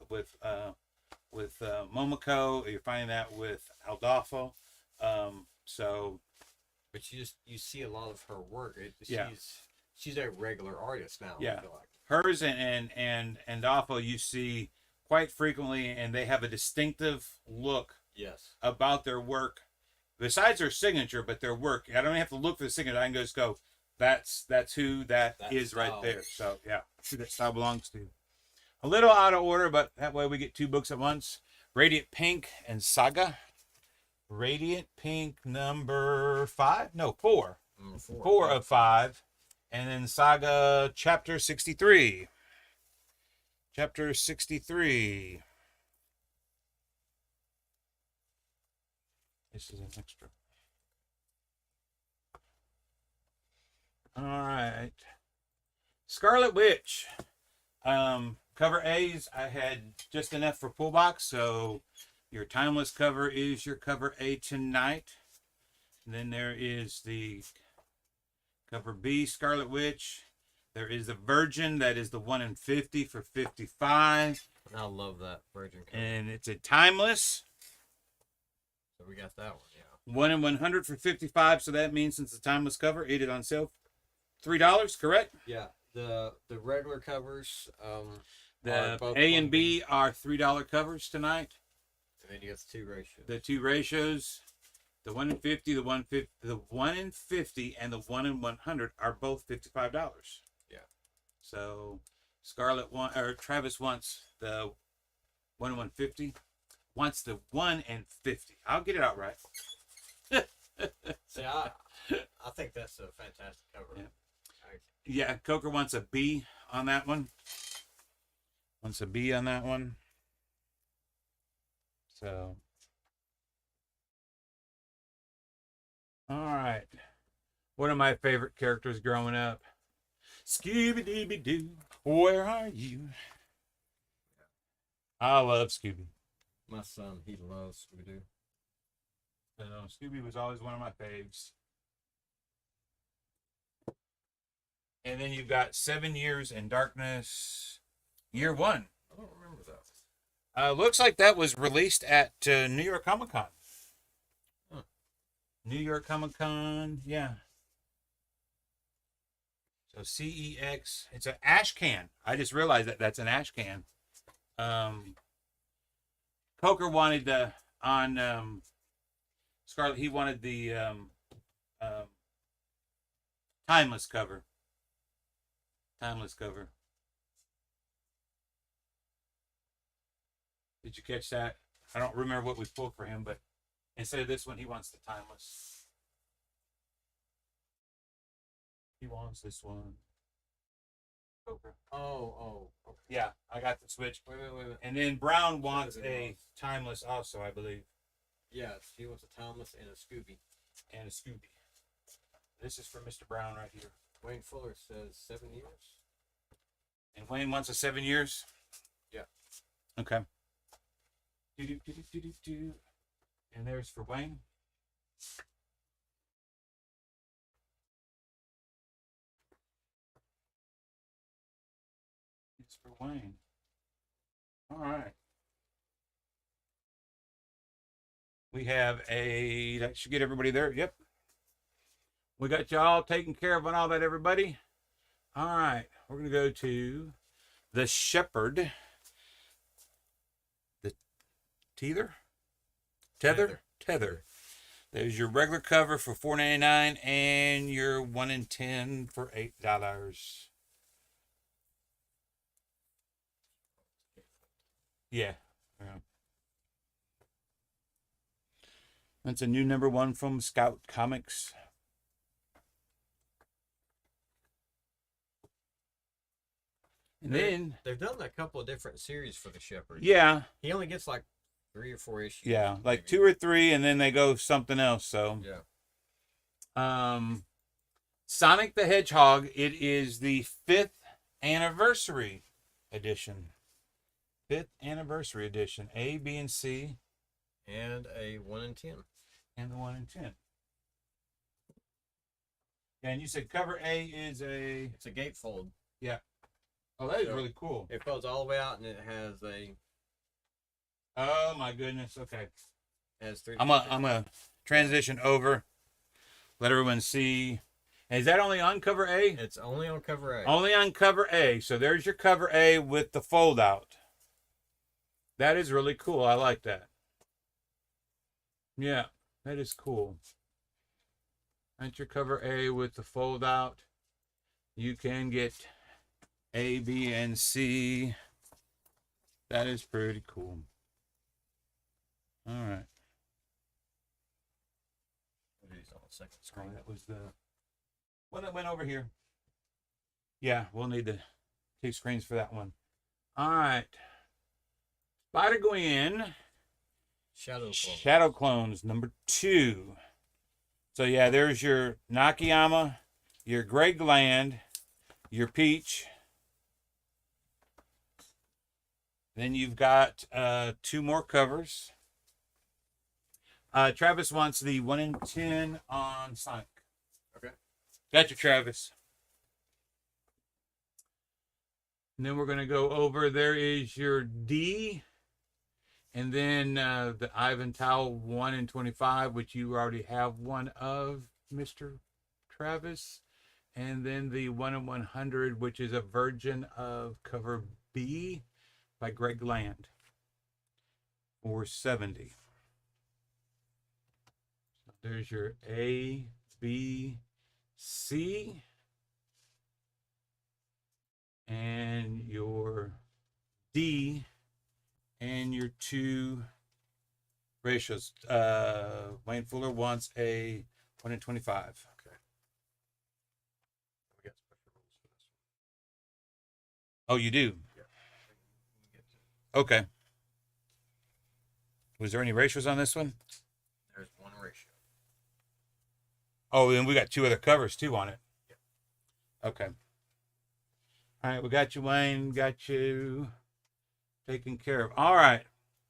Momoko. You're finding that with Aldolfo. So,
But you see a lot of her work.
Yeah.
She's a regular artist now.
Yeah.
I feel like.
hers and Aldolfo you see quite frequently, and they have a distinctive look
Yes.
about their work, besides their signature, but their work. I don't even have to look for the signature. I can just go, that's who that is right
style.
there. So yeah, who that style belongs to. A little out of order, but that way we get 2 books at once. Radiant Pink and Saga. Radiant Pink number 5? No, 4.
Number 4.
4 of 5. And then Saga chapter 63. Chapter 63. This is an extra. All right. Scarlet Witch. Cover A's, I had just enough for pull box, so your timeless cover is your cover A tonight. And then there is the cover B, Scarlet Witch. There is the Virgin, that is the 1 in 50 for 55.
I love that Virgin cover.
And it's a timeless.
So we got that one, yeah.
1 in 100 for 55. So that means since the timeless cover, it is on sale $3, correct?
Yeah. The regular covers,
The
are both
A and
1
B are $3 covers tonight.
and then you got the 2 ratios.
The 2 ratios, the 1 in 50, the 1 in 50, and the 1 in 100 are both $55.
Yeah.
So Travis wants the 1 in 150, wants the 1 in 50. I'll get it out right.
See, I think that's a fantastic cover.
Yeah. Yeah, Coker wants a B on that one. Wants a B on that one. So, all right. One of my favorite characters growing up. Scooby-Dooby-Doo, where are you? I love Scooby.
My son, he loves Scooby-Doo.
So Scooby was always one of my faves. And then you've got 7 Years in Darkness, Year 1.
I don't remember that.
Looks like that was released at New York Comic Con.
Huh.
New York Comic Con, yeah. So CEX, it's an ash can. I just realized that that's an ash can. Coker wanted on Scarlet. He wanted the timeless cover. Timeless cover. Did you catch that? I don't remember what we pulled for him, but instead of this one, he wants the timeless. He wants this one. Cobra.
Oh. Okay.
Yeah, I got the switch.
Wait a minute.
And then Brown wants
What is it
a
on?
timeless also, I believe,
Yes, he wants a Thomas and a Scooby.
and a Scooby. This is for Mr. Brown right here.
Wayne Fuller says 7 years.
And Wayne wants a 7 years?
Yeah.
Okay. Do. And there's for Wayne. It's for Wayne. All right. We have that should get everybody there. Yep. We got y'all taken care of on all that, everybody. All right. We're going to go to the Shepherd. The Tether. There's your regular cover for $4.99 and your 1 in 10 for $8. Yeah. That's a new #1 from Scout Comics. And then,
They've done a couple of different series for the Shepherd.
yeah,
He only gets like 3 or 4 issues.
yeah, like
maybe.
2 or 3, and then they go something else. So,
Yeah.
Sonic the Hedgehog. It is the 5th anniversary edition. 5th anniversary edition. A, B, and C,
And a 1 in 10.
and the 1 in 10. Yeah, and you said cover A is a.
It's a gatefold.
Oh, that is
So-
really cool.
It folds all the way out and it has
Oh my goodness. Okay.
has 3.
I'm a transition over. Let everyone see. Is that only on cover A?
It's only on cover A.
Only on cover A. So there's your cover A with the fold out. That is really cool. I like that. Yeah, that is cool. That's your cover A with the fold out. You can get A, B, and C. That is pretty cool. All right.
It's on the second
Oh,
screen.
that was the one that went over here. Yeah, we'll need the 2 screens for that one. All right. Spider-Gwen.
Shadow Clone.
Shadow Clones, #2. So, yeah, there's your Nakayama, your Greg Land, your Peach. Then you've got 2 more covers. Travis wants the 1 in 10 on Sonic.
Okay.
Gotcha, Travis. And then we're going to go over, there is your D. And then the Ivan Towel 1 in 25, which you already have one of, Mr. Travis. And then the 1 in 100, which is a version of cover B by Greg Land for $70. So there's your A, B, C, and your D, and your 2 ratios. Wayne Fuller wants a 1 in 25.
Okay. We got special rules for this
Oh, you do?
one. Yeah. We get to-
Okay. Was there any ratios on this one?
There's 1 ratio.
Oh, and we got 2 other covers too on it.
Yeah.
Okay. All right, we got you, Wayne. Got you taken care of. All right.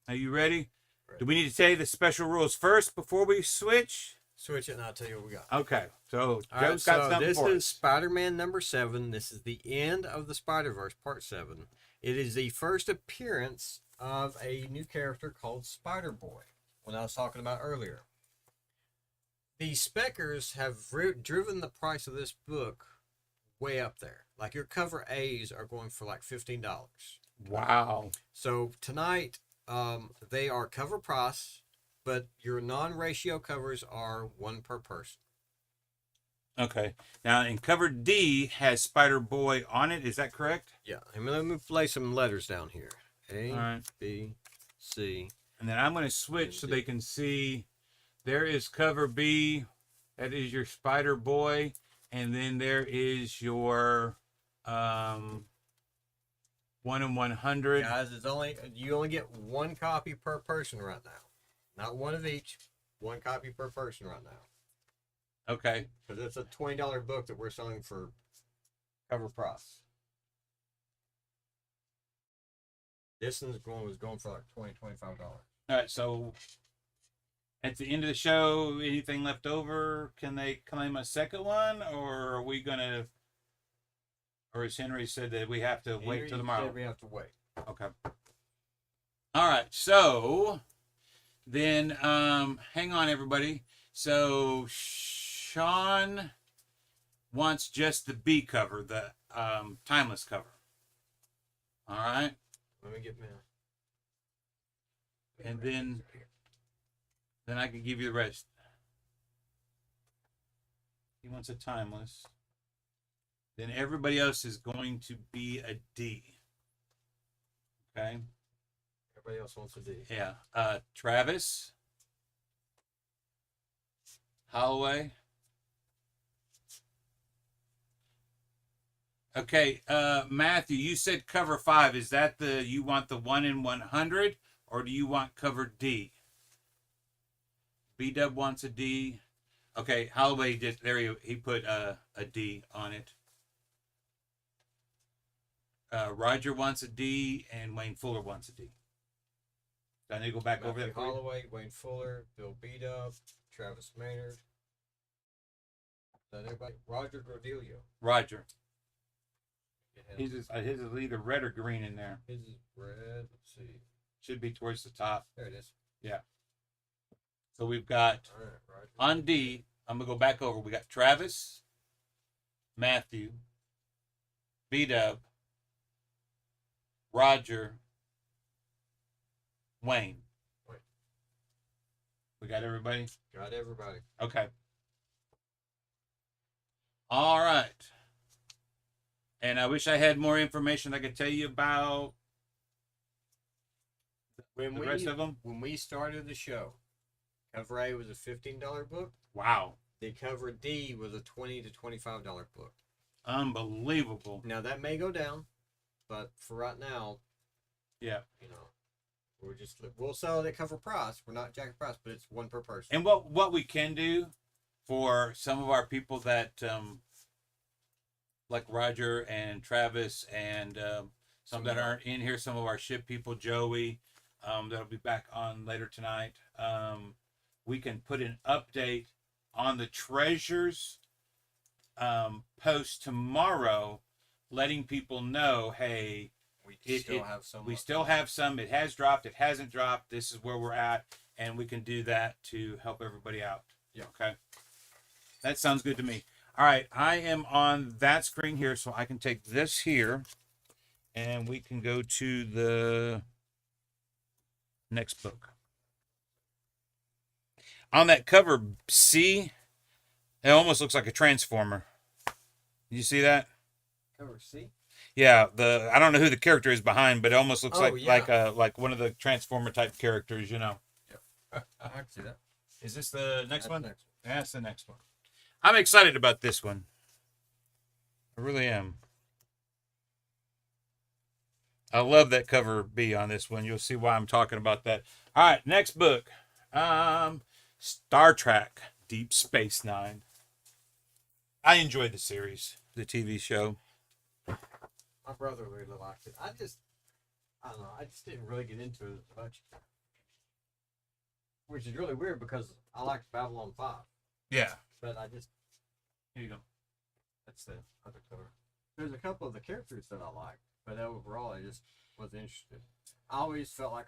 Are you ready?
Ready.
Do we need to say the special rules first before we switch?
Switch it and I'll tell you what we got.
Okay. So
All
Joe's
right,
got
so
something
this
for
is
us.
Spider-Man #7. This is the end of the Spider-Verse, Part 7. It is the first appearance of a new character called Spider-Boy, when I was talking about earlier. The Speckers have driven the price of this book way up there. Like your cover A's are going for like $15.
Wow.
So tonight, they are cover price, but your non-ratio covers are 1 per person.
Okay. Now, in cover D has Spider Boy on it. Is that correct?
Yeah. And let me lay some letters down here. A,
All right.
B, C.
And then I'm going to switch so they can see. There is cover B. That is your Spider Boy. And then there is your 1 in 100.
Guys, you only get one copy per person right now. Not one of each. One copy per person right now.
Okay.
Because it's a $20 book that we're selling for cover price. This one's was going for like $25.
All right. So at the end of the show, anything left over, can they claim a second one? Or are we going to, or as Henry said that we have to wait till tomorrow?
We have to wait.
Okay. All right. So then, hang on, everybody. So Sean wants just the B cover, the timeless cover. All right.
Let me get my.
And then I can give you the rest. He wants a timeless. Then everybody else is going to be a D. Okay.
Everybody else wants a D.
Yeah. Travis. Holloway. Okay, Matthew, you said cover 5. Is that you want the 1 in 100, or do you want cover D? B-Dub wants a D. Okay, Holloway he put a D on it. Roger wants a D, and Wayne Fuller wants a D. Do I need to go back over
Matthew
that for you?
Holloway, Wayne Fuller, Bill Beadup, Travis Maynard. Is that everybody? Roger Grodilio.
Roger.
His
His is either red or green in there.
is red. Let's see.
Should be towards the top.
There it is.
So we've got
All right, Roger.
on D, I'm going to go back over. We got Travis, Matthew, B-Dub, Roger, Wayne.
Wayne.
We got everybody?
Got everybody.
Okay. All right. And I wish I had more information I could tell you about
When
the rest of them.
When we started the show, cover A was a $15 book.
Wow.
The cover D was a $20 to $25 book.
Unbelievable.
Now that may go down, but for right now,
Yeah.
you know, we'll sell it at cover price. We're not jacking price, but it's one per person.
And what we can do for some of our people that like Roger and Travis and some that aren't in here, some of our ship people, Joey, that'll be back on later tonight. We can put an update on the treasures post tomorrow, letting people know, hey,
We still have some.
we still have some. It has dropped. It hasn't dropped. This is where we're at, and we can do that to help everybody out.
Yeah.
Okay. That sounds good to me. All right, I am on that screen here, so I can take this here, and we can go to the next book. On that cover C, it almost looks like a transformer. You see that?
cover C.
Yeah, I don't know who the character is behind, but it almost looks
Oh,
like one of the transformer type characters, you know.
I can see that.
Is this the next
That's
one?
next
That's the next one. I'm excited about this one. I really am. I love that cover B on this one. You'll see why I'm talking about that. All right, next book. Star Trek Deep Space Nine. I enjoyed the series, the TV show.
My brother really liked it. I don't know. I just didn't really get into it as much, which is really weird because I liked Babylon 5,
Yeah.
but I just
Here you go.
that's the other cover. There's a couple of the characters that I like, but overall I just wasn't interested. I always felt like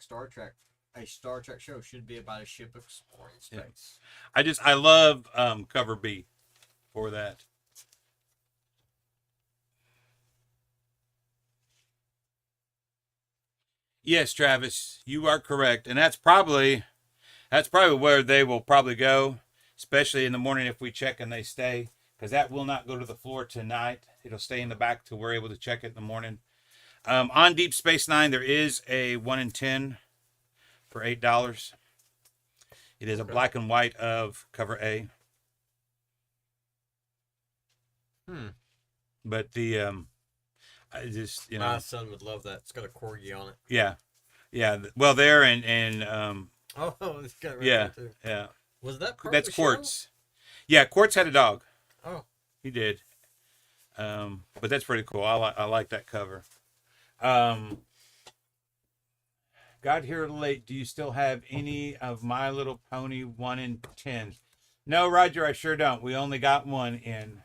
a Star Trek show should be about a ship exploring space.
Yeah. I love cover B for that. Yes, Travis, you are correct, and that's probably where they will probably go, especially in the morning if we check and they stay. because that will not go to the floor tonight. It'll stay in the back till we're able to check it in the morning. On Deep Space Nine, there is a 1 in 10 for $8. It is a black and white of cover A. But the I just
My son would love that. It's got a corgi on it.
yeah. Well, there and
Oh, it's got right
yeah,
there too.
yeah.
Was that part
That's
of the show?
Quartz. Yeah, Quartz had a dog.
Oh,
He did. But that's pretty cool. I like that cover. Got here late. Do you still have any of My Little Pony 1 in 10? No, Roger, I sure don't. We only got one in.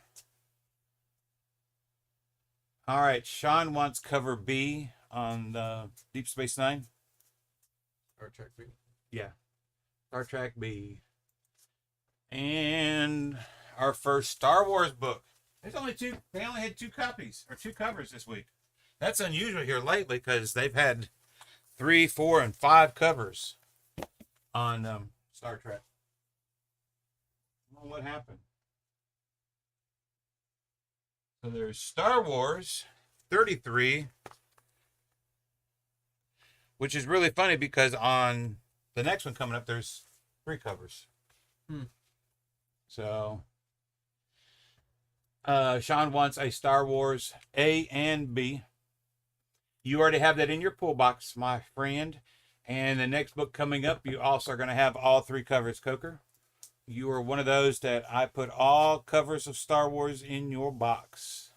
All right, Sean wants cover B on the Deep Space Nine.
Star Trek B.
Yeah, Star Trek B. And our first Star Wars book. There's only two. They only had 2 copies or 2 covers this week. That's unusual here lately because they've had 3, 4, and 5 covers on Star Trek. I don't know what happened. So there's Star Wars 33, which is really funny because on the next one coming up, there's 3 covers. So Sean wants a Star Wars A and B. You already have that in your pull box, my friend. And the next book coming up, you also are going to have all 3 covers, Coker. You are one of those that I put all covers of Star Wars in your box.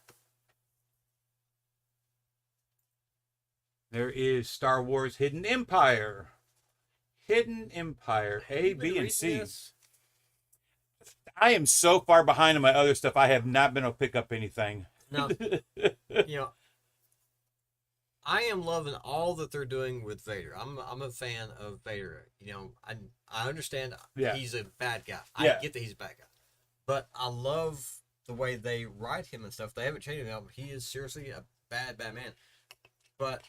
There is Star Wars Hidden Empire. Hidden Empire, A, B, and C.
This?
I am so far behind in my other stuff, I have not been able to pick up anything.
Now, I am loving all that they're doing with Vader. I'm a fan of Vader. I understand he's a bad guy. I get that he's a bad guy. But I love the way they write him and stuff. They haven't changed him. He is seriously a bad man. But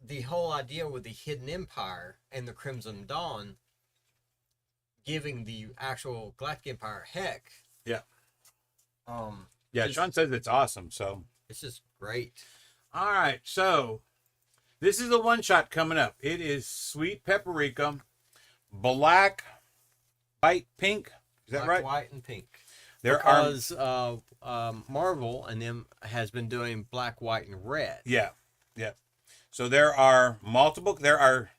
the whole idea with the Hidden Empire and the Crimson Dawn giving the actual Galactic Empire heck.
Yeah.
Yeah,
Sean says it's awesome, so.
It's just great.
All right, so this is a one-shot coming up. It is Sweet Paprika, Black, White, Pink. Is that
Black,
right?
White, and pink.
Because
Marvel and them has been doing black, white, and red.
Yeah. So there are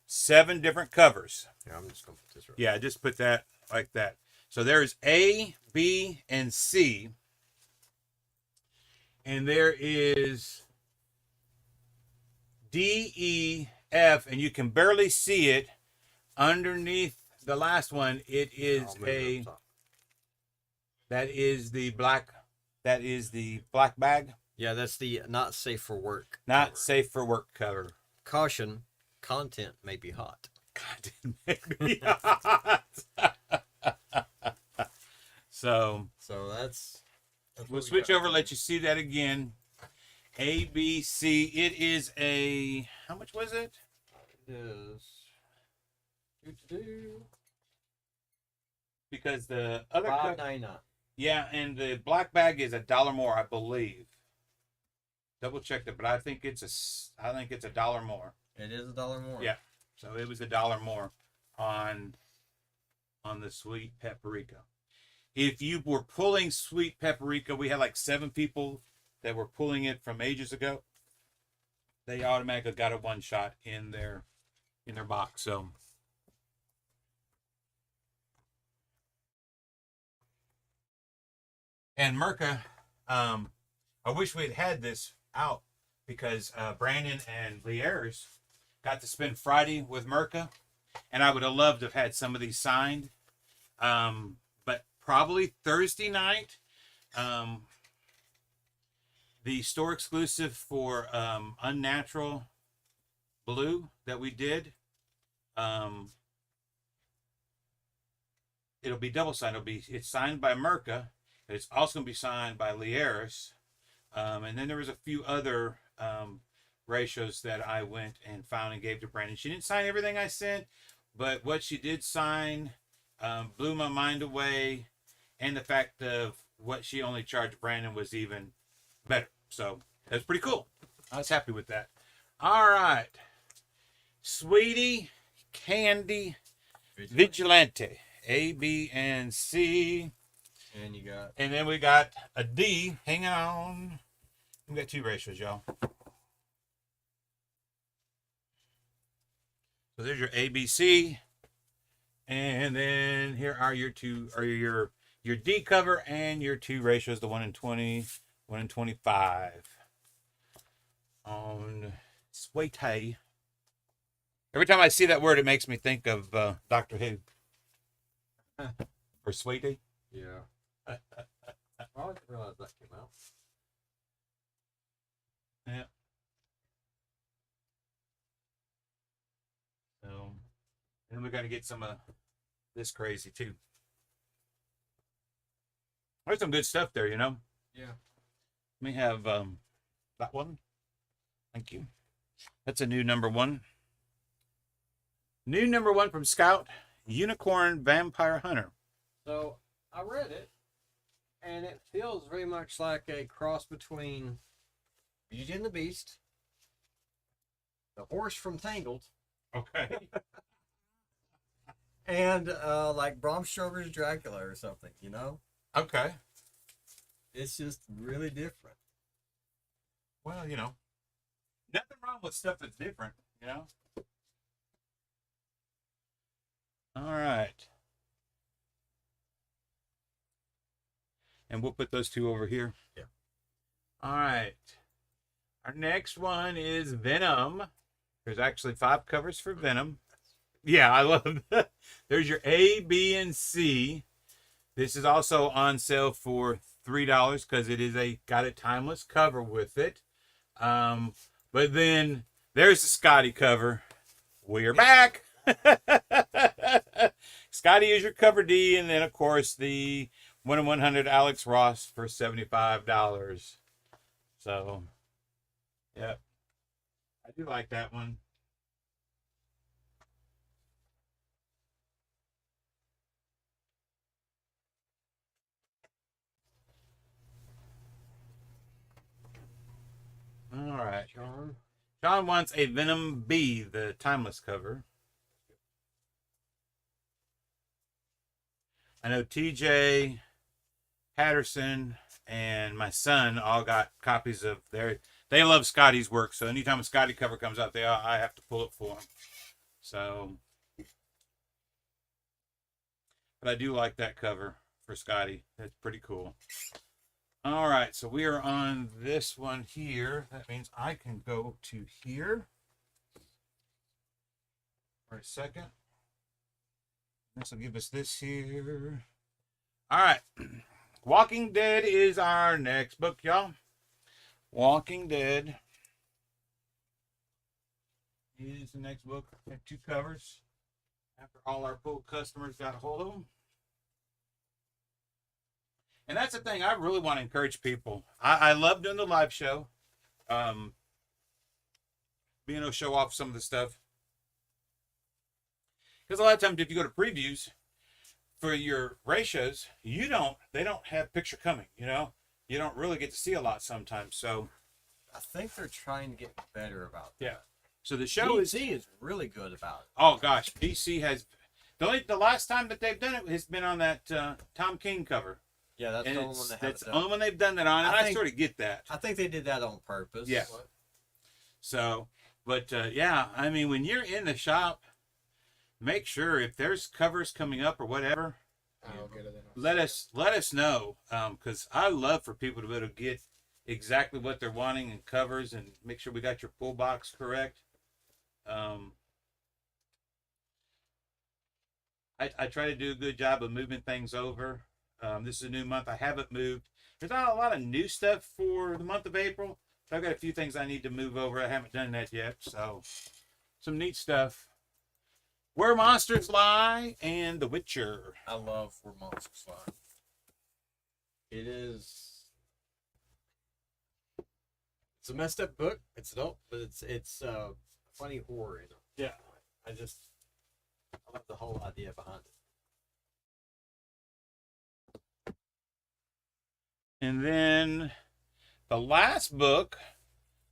7 different covers.
Yeah, I'm just gonna put this right.
Yeah, just put that like that. So there's A, B, and C. And there is D, E, F, and you can barely see it underneath the last one. It is that is the black bag.
Yeah, that's the not safe for work.
Not
cover.
safe for work cover.
Caution, content may be hot.
So
that's
we'll switch over, let you see that again. A, B, C. It is a, how much was it?
It is.
Because the other
$5.99.
yeah, and the black bag is $1 more, I believe. Double check that, but I think it's $1 more.
It is $1 more.
Yeah. So it was $1 more on the Sweet Paprika. If you were pulling Sweet Paprika, we had like 7 people that were pulling it from ages ago. They automatically got a one shot in their box. So and Merca, I wish we had this out because Brandon and Lee Ayers got to spend Friday with Merca, and I would have loved to have had some of these signed. But probably Thursday night, the store exclusive for Unnatural Blue that we did, it'll be double signed. It's signed by Merca. It's also going to be signed by Lee Ayers. And then there was a few other ratios that I went and found and gave to Brandon. She didn't sign everything I sent, but what she did sign blew my mind away. And the fact of what she only charged Brandon was even better. So that's pretty cool. I was happy with that. All right. Sweetie Candy Vigilante. A, B, and C.
And you got
And then we got a D. Hang on. We got 2 ratios, y'all. So there's your A, B, C. And then here are your 2, or your D cover and your 2 ratios, the 1 in 20, 1 in 25. On Sweetie. Every time I see that word, it makes me think of Doctor Who. Or Sweetie.
yeah. I didn't realize that came out.
Yeah. So, and we got to get some of this crazy too. There's some good stuff there, you know.
Yeah.
Let me have that one. Thank you. That's a new number 1. New number 1 from Scout, Unicorn Vampire Hunter.
So I read it, and it feels very much like a cross between Beauty and the Beast, the horse from Tangled,
Okay.
and like Bram Stoker's Dracula or something. You know,
Okay.
it's just really different.
Well, you know, nothing wrong with stuff that's different, you know. All right. And we'll put those 2 over here.
Yeah.
All right. Our next one is Venom. There's actually 5 covers for Venom. Yeah, I love that. There's your A, B, and C. This is also on sale for $3 because it is got a timeless cover with it. But then there's the Scotty cover. We're back. Scotty is your cover D, and then of course the 1 in 100 Alex Ross for $75. So, yeah, I do like that one. All right. Sean wants a Venom B, the timeless cover. I know TJ, Patterson, and my son all got copies of their. They love Scotty's work, so anytime a Scotty cover comes out, I have to pull it for them. So, but I do like that cover for Scotty. That's pretty cool. All right, so we are on this one here. That means I can go to here for a second. This will give us this here. All right. Walking Dead is our next book, y'all. Walking Dead is the next book. Got 2 covers after all our full customers got a hold of them. And that's the thing. I really want to encourage people. I love doing the live show. Being able to show off some of the stuff. Because a lot of times if you go to previews for your ratios, they don't have picture coming, you know? You don't really get to see a lot sometimes. So
I think they're trying to get better about that.
yeah. So the show
is really good about it.
Oh gosh, PC has the last time that they've done it has been on that Tom King cover.
Yeah, that's
And
the only one they
that's
haven't
the only one they've done that on, and I
think-
sort of get that.
I think they did that on purpose.
Yeah. So, but yeah, I mean, when you're in the shop, make sure if there's covers coming up or whatever,
I'll get it in.
let us know, because I love for people to be able to get exactly what they're wanting and covers, and make sure we got your pull box correct. I try to do a good job of moving things over. This is a new month. I haven't moved. There's not a lot of new stuff for the month of April. So I've got a few things I need to move over. I haven't done that yet. So some neat stuff. Where Monsters Lie and The Witcher.
I love Where Monsters Lie. It is. It's a messed up book. It's adult, but it's funny horror in it.
Yeah.
I love the whole idea behind it.
And then the last book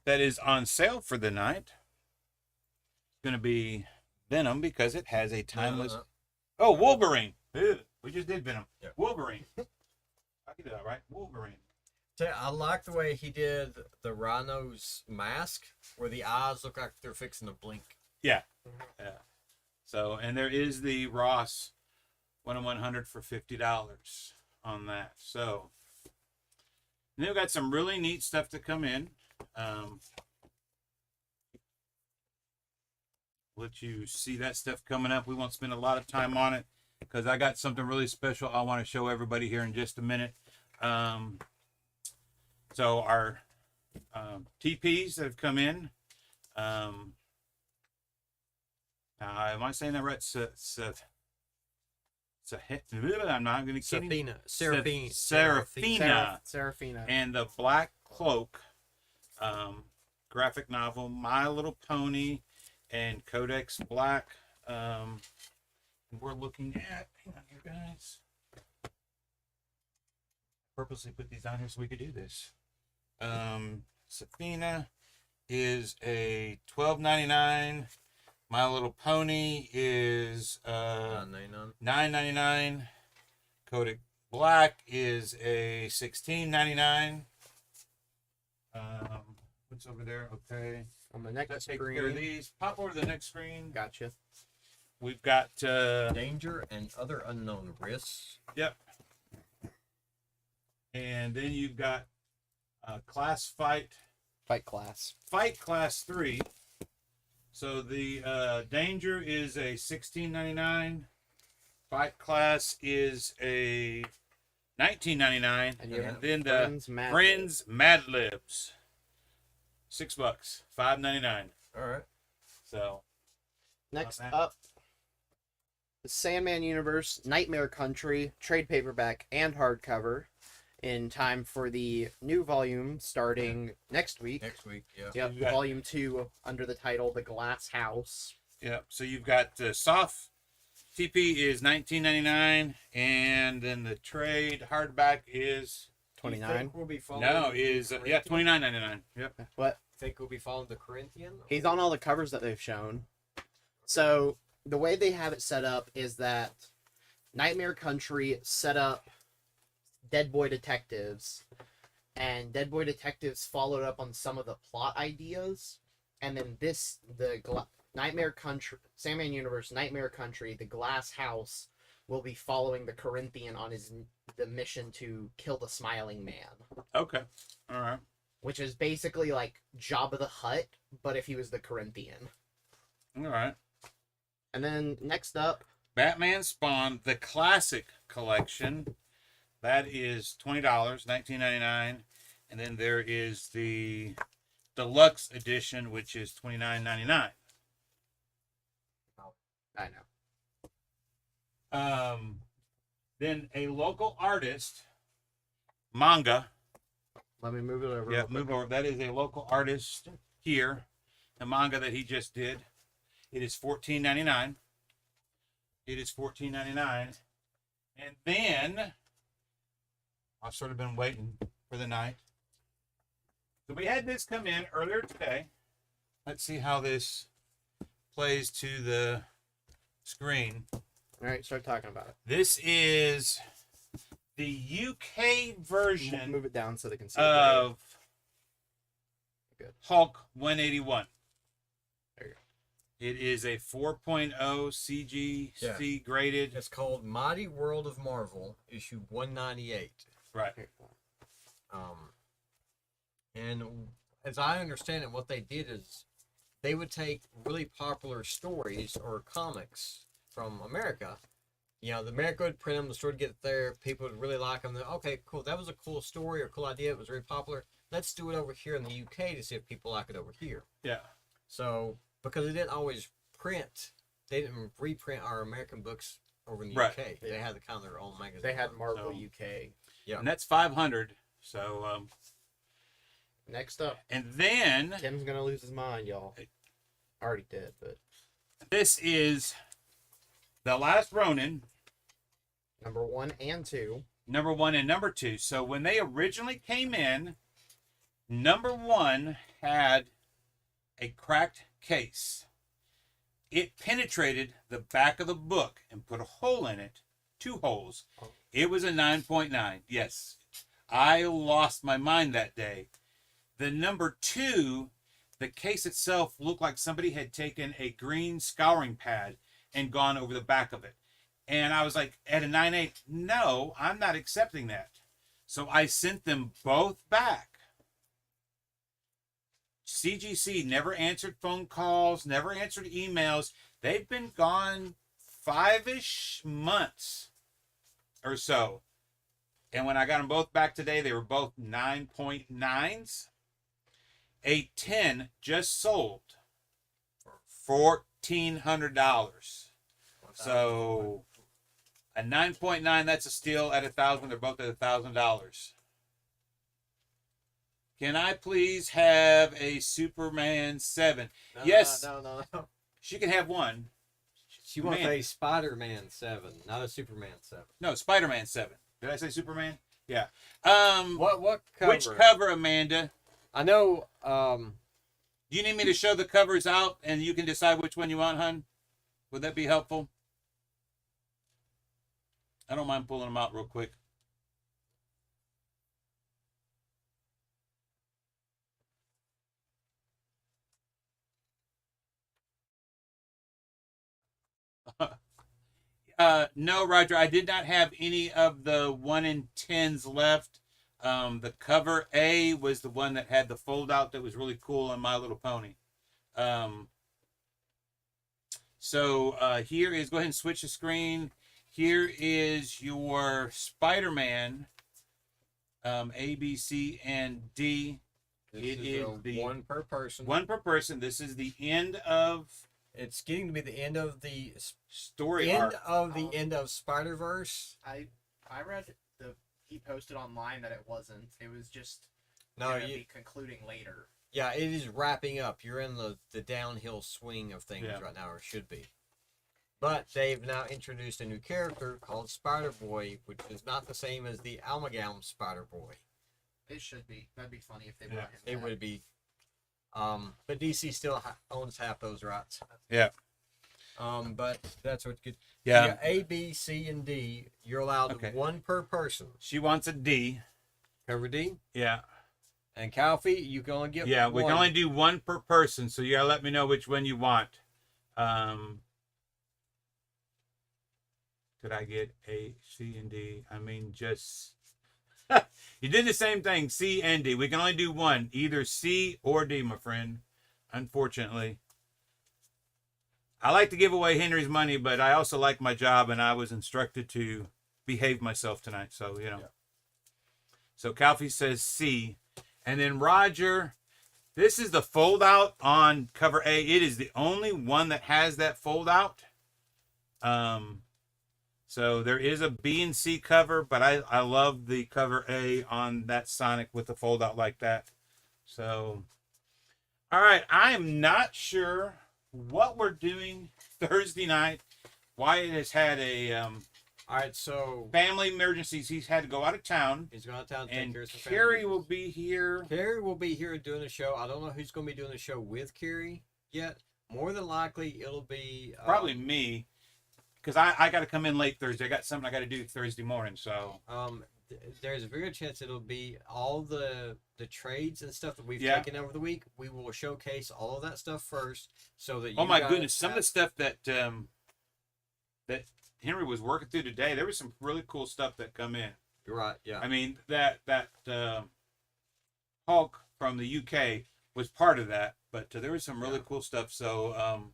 that is on sale for the night is going to be Venom because it has a timeless. Oh, Wolverine. Ew, we just did Venom.
Yeah.
Wolverine. I can do that, right? Wolverine.
I like the way he did the Rhino's mask, where the eyes look like they're fixing to blink.
Yeah. Yeah. So, and there is the Ross 1/100 for $50 on that. So, and then we've got some really neat stuff to come in. Let you see that stuff coming up. We won't spend a lot of time on it because I got something really special I want to show everybody here in just a minute. So our TPs that have come in. Am I saying that right? I'm not going to kid you. Seraphina.
Seraphina.
And the Black Cloak graphic novel, My Little Pony, and Codex Black. We're looking at, hang on here, guys. Purposely put these on here so we could do this. Seraphina is a $12.99. My Little Pony is $9.99. Codex Black is a $16.99. What's over there? Okay.
On the
Let's
next
take care of
screen.
these. Pop over to the next screen.
Gotcha.
We've got
Danger and Other Unknown Risks.
yep. And then you've got Class Fight
Class.
Class 3. So the Danger is a $16.99. Fight Class is a $19.99.
And you
And
have
then the
Friends Mad
Friends Mad Libs. $6, $5.99.
All right.
So
Next
that.
up, the Sandman Universe Nightmare Country trade paperback and hardcover in time for the new volume starting next week.
Next week, yeah.
Yep,
You got-
volume 2 under the title The Glass House.
Yep. So you've got soft TP is $19.99, and then the trade hardback is
You
29.
think we'll be following
no
the
is yeah
Corinthian?
$29.99. Yep.
What?
Think we'll be following the Corinthian?
He's on all the covers that they've shown. So the way they have it set up is that Nightmare Country set up Dead Boy Detectives, and Dead Boy Detectives followed up on some of the plot ideas, and then Nightmare Country, Sandman Universe, Nightmare Country, the Glass House will be following the Corinthian on the mission to kill the Smiling Man,
Okay. All right.
which is basically like Jabba the Hutt, but if he was the Corinthian.
All right.
And then next up,
Batman Spawn, the classic collection. That is $20, $19.99. And then there is the deluxe edition, which is $29.99.
I know.
Then a local artist, manga.
Let me move it over.
Yeah,
real quick.
move over. That is a local artist here. The manga that he just did. It is $14.99. It is $14.99. And then I've sort of been waiting for the night. So we had this come in earlier today. Let's see how this plays to the screen.
All right, start talking about it.
This is the UK version
Move it down so they can see it.
of
Good.
Hulk 181.
There you go.
It is a 4.0 CGC
Yeah.
graded.
It's called Mighty World of Marvel, issue 198.
Right.
And as I understand it, what they did is they would take really popular stories or comics from America. You know, the America would print them, the story would get there, people would really like them. Okay, cool, that was a cool story or cool idea, it was very popular. Let's do it over here in the UK to see if people like it over here.
Yeah.
So, because they didn't always print, they didn't reprint our American books over in the
Right.
UK. They had the kind of their own magazine.
They had Marvel
So-
UK.
Yeah.
And that's 500. So,
Next up,
and then
Tim's gonna lose his mind, y'all. Already did, but
this is The Last Ronin,
number 1 and 2.
number 1 and number 2. So when they originally came in, number 1 had a cracked case. It penetrated the back of the book and put a hole in it, 2 holes. It was a 9.9. Yes, I lost my mind that day. The number 2, the case itself looked like somebody had taken a green scouring pad and gone over the back of it. And I was like, at a 9.8, no, I'm not accepting that. So I sent them both back. CGC never answered phone calls, never answered emails. They've been gone 5-ish months or so. And when I got them both back today, they were both 9.9s. A 10 just sold for $1,400. So a 9.9, that's a steal at $1,000. They're both at $1,000. Can I please have a Superman 7?
No,
Yes.
No.
She can have one.
She wants
Man.
a Spider-Man 7, not a Superman 7.
No, Spider-Man 7. Did I say Superman? Yeah.
What cover?
Which cover, Amanda?
I know.
Do you need me to show the covers out and you can decide which one you want, hun? Would that be helpful? I don't mind pulling them out real quick. No, Roger, I did not have any of the 1 in 10s left. The cover A was the one that had the fold out that was really cool on My Little Pony. So here is, go ahead and switch the screen. Here is your Spider-Man, A, B, C, and D.
This is the one per person.
One per person. This is the end of
It's getting to be the end of the
story arc.
end of Spider-Verse.
I read he posted online that it wasn't. It was just
No,
gonna be concluding later.
yeah, it is wrapping up. You're in the downhill swing of things right now, or should be. But they've now introduced a new character called Spider-Boy, which is not the same as the Amalgam Spider-Boy.
It should be. That'd be funny if they brought him
It
back.
would be. But DC still owns half those rights.
Yeah.
But that's what good.
Yeah.
You got A, B, C, and D. You're allowed
Okay.
one per person.
She wants a D.
Cover D.
Yeah.
And Calfee, you can only get
Yeah,
one.
we can only do one per person, so you gotta let me know which one you want. Could I get A, C, and D? I mean, just you did the same thing, C and D. We can only do one, either C or D, my friend. Unfortunately, I like to give away Henry's money, but I also like my job, and I was instructed to behave myself tonight. So you know. Yeah. So Calfee says C, and then Roger. This is the fold out on cover A. It is the only one that has that fold out. So there is a B and C cover, but I love the cover A on that Sonic with the fold out like that. So, all right. I am not sure what we're doing Thursday night. Wyatt has had a
All right, so
family emergencies. He's had to go out of town.
he's going to town. To
And
take care of some
Carrie
family
will
business.
be here.
Carrie will be here doing the show. I don't know who's going to be doing the show with Carrie yet. More than likely, it'll be
Probably me. Because I got to come in late Thursday. I got something I got to do Thursday morning. So
there's a very good chance it'll be all the trades and stuff that we've
Yeah.
taken over the week. We will showcase all of that stuff first, so that you
oh my
guys
goodness, some of the
have-
stuff that that Henry was working through today, there was some really cool stuff that come in.
You're right. Yeah.
I mean that Hulk from the UK was part of that, but there was some really cool stuff. So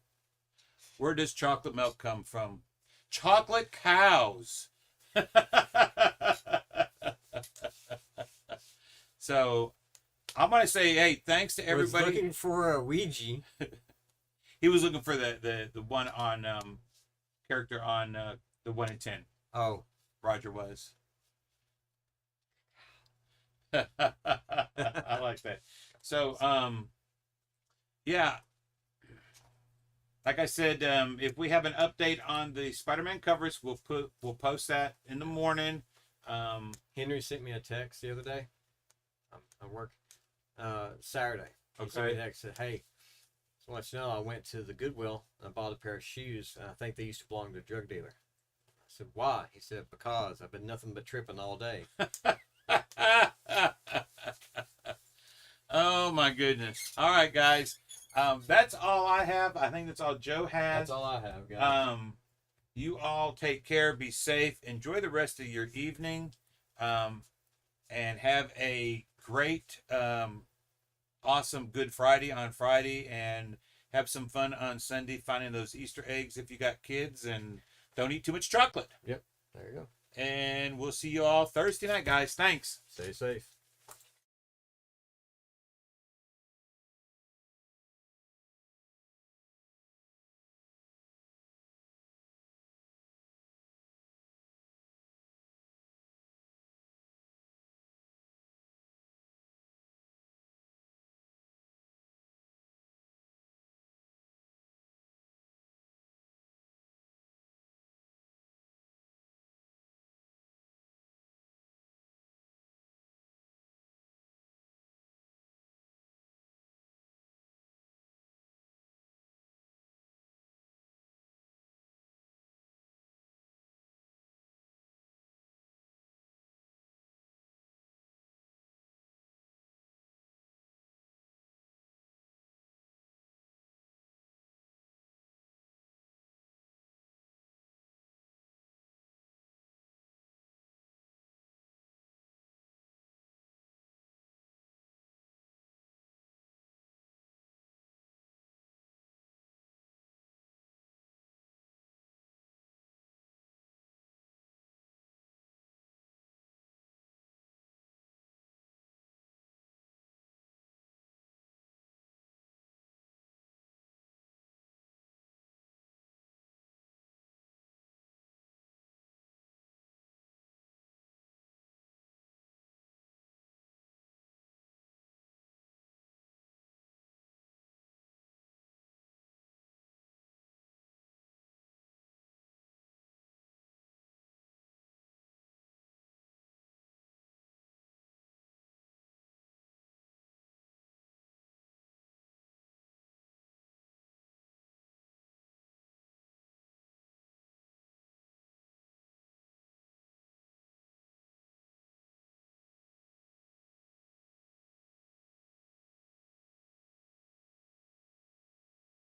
where does chocolate milk come from? Chocolate cows. So I'm gonna say, hey, thanks to
Was
everybody.
looking for a Ouija.
He was looking for the one on character on the 1 in 10.
Oh,
Roger was. I like that. So yeah. Like I said, if we have an update on the Spider-Man covers, we'll post that in the morning.
Henry sent me a text the other day. I'm working Saturday. He sent me
Okay.
a text, said, "Hey, so much know I went to the Goodwill and I bought a pair of shoes. And I think they used to belong to a drug dealer." I said, "Why?" He said, "Because I've been nothing but tripping all day."
Oh my goodness. All right, guys. That's all I have. I think that's all Joe has.
That's all I have, guys.
You all take care, be safe, enjoy the rest of your evening, and have a great, awesome Good Friday on Friday, and have some fun on Sunday finding those Easter eggs if you got kids, and don't eat too much chocolate.
There you go.
And we'll see you all Thursday night, guys. Thanks.
Stay safe.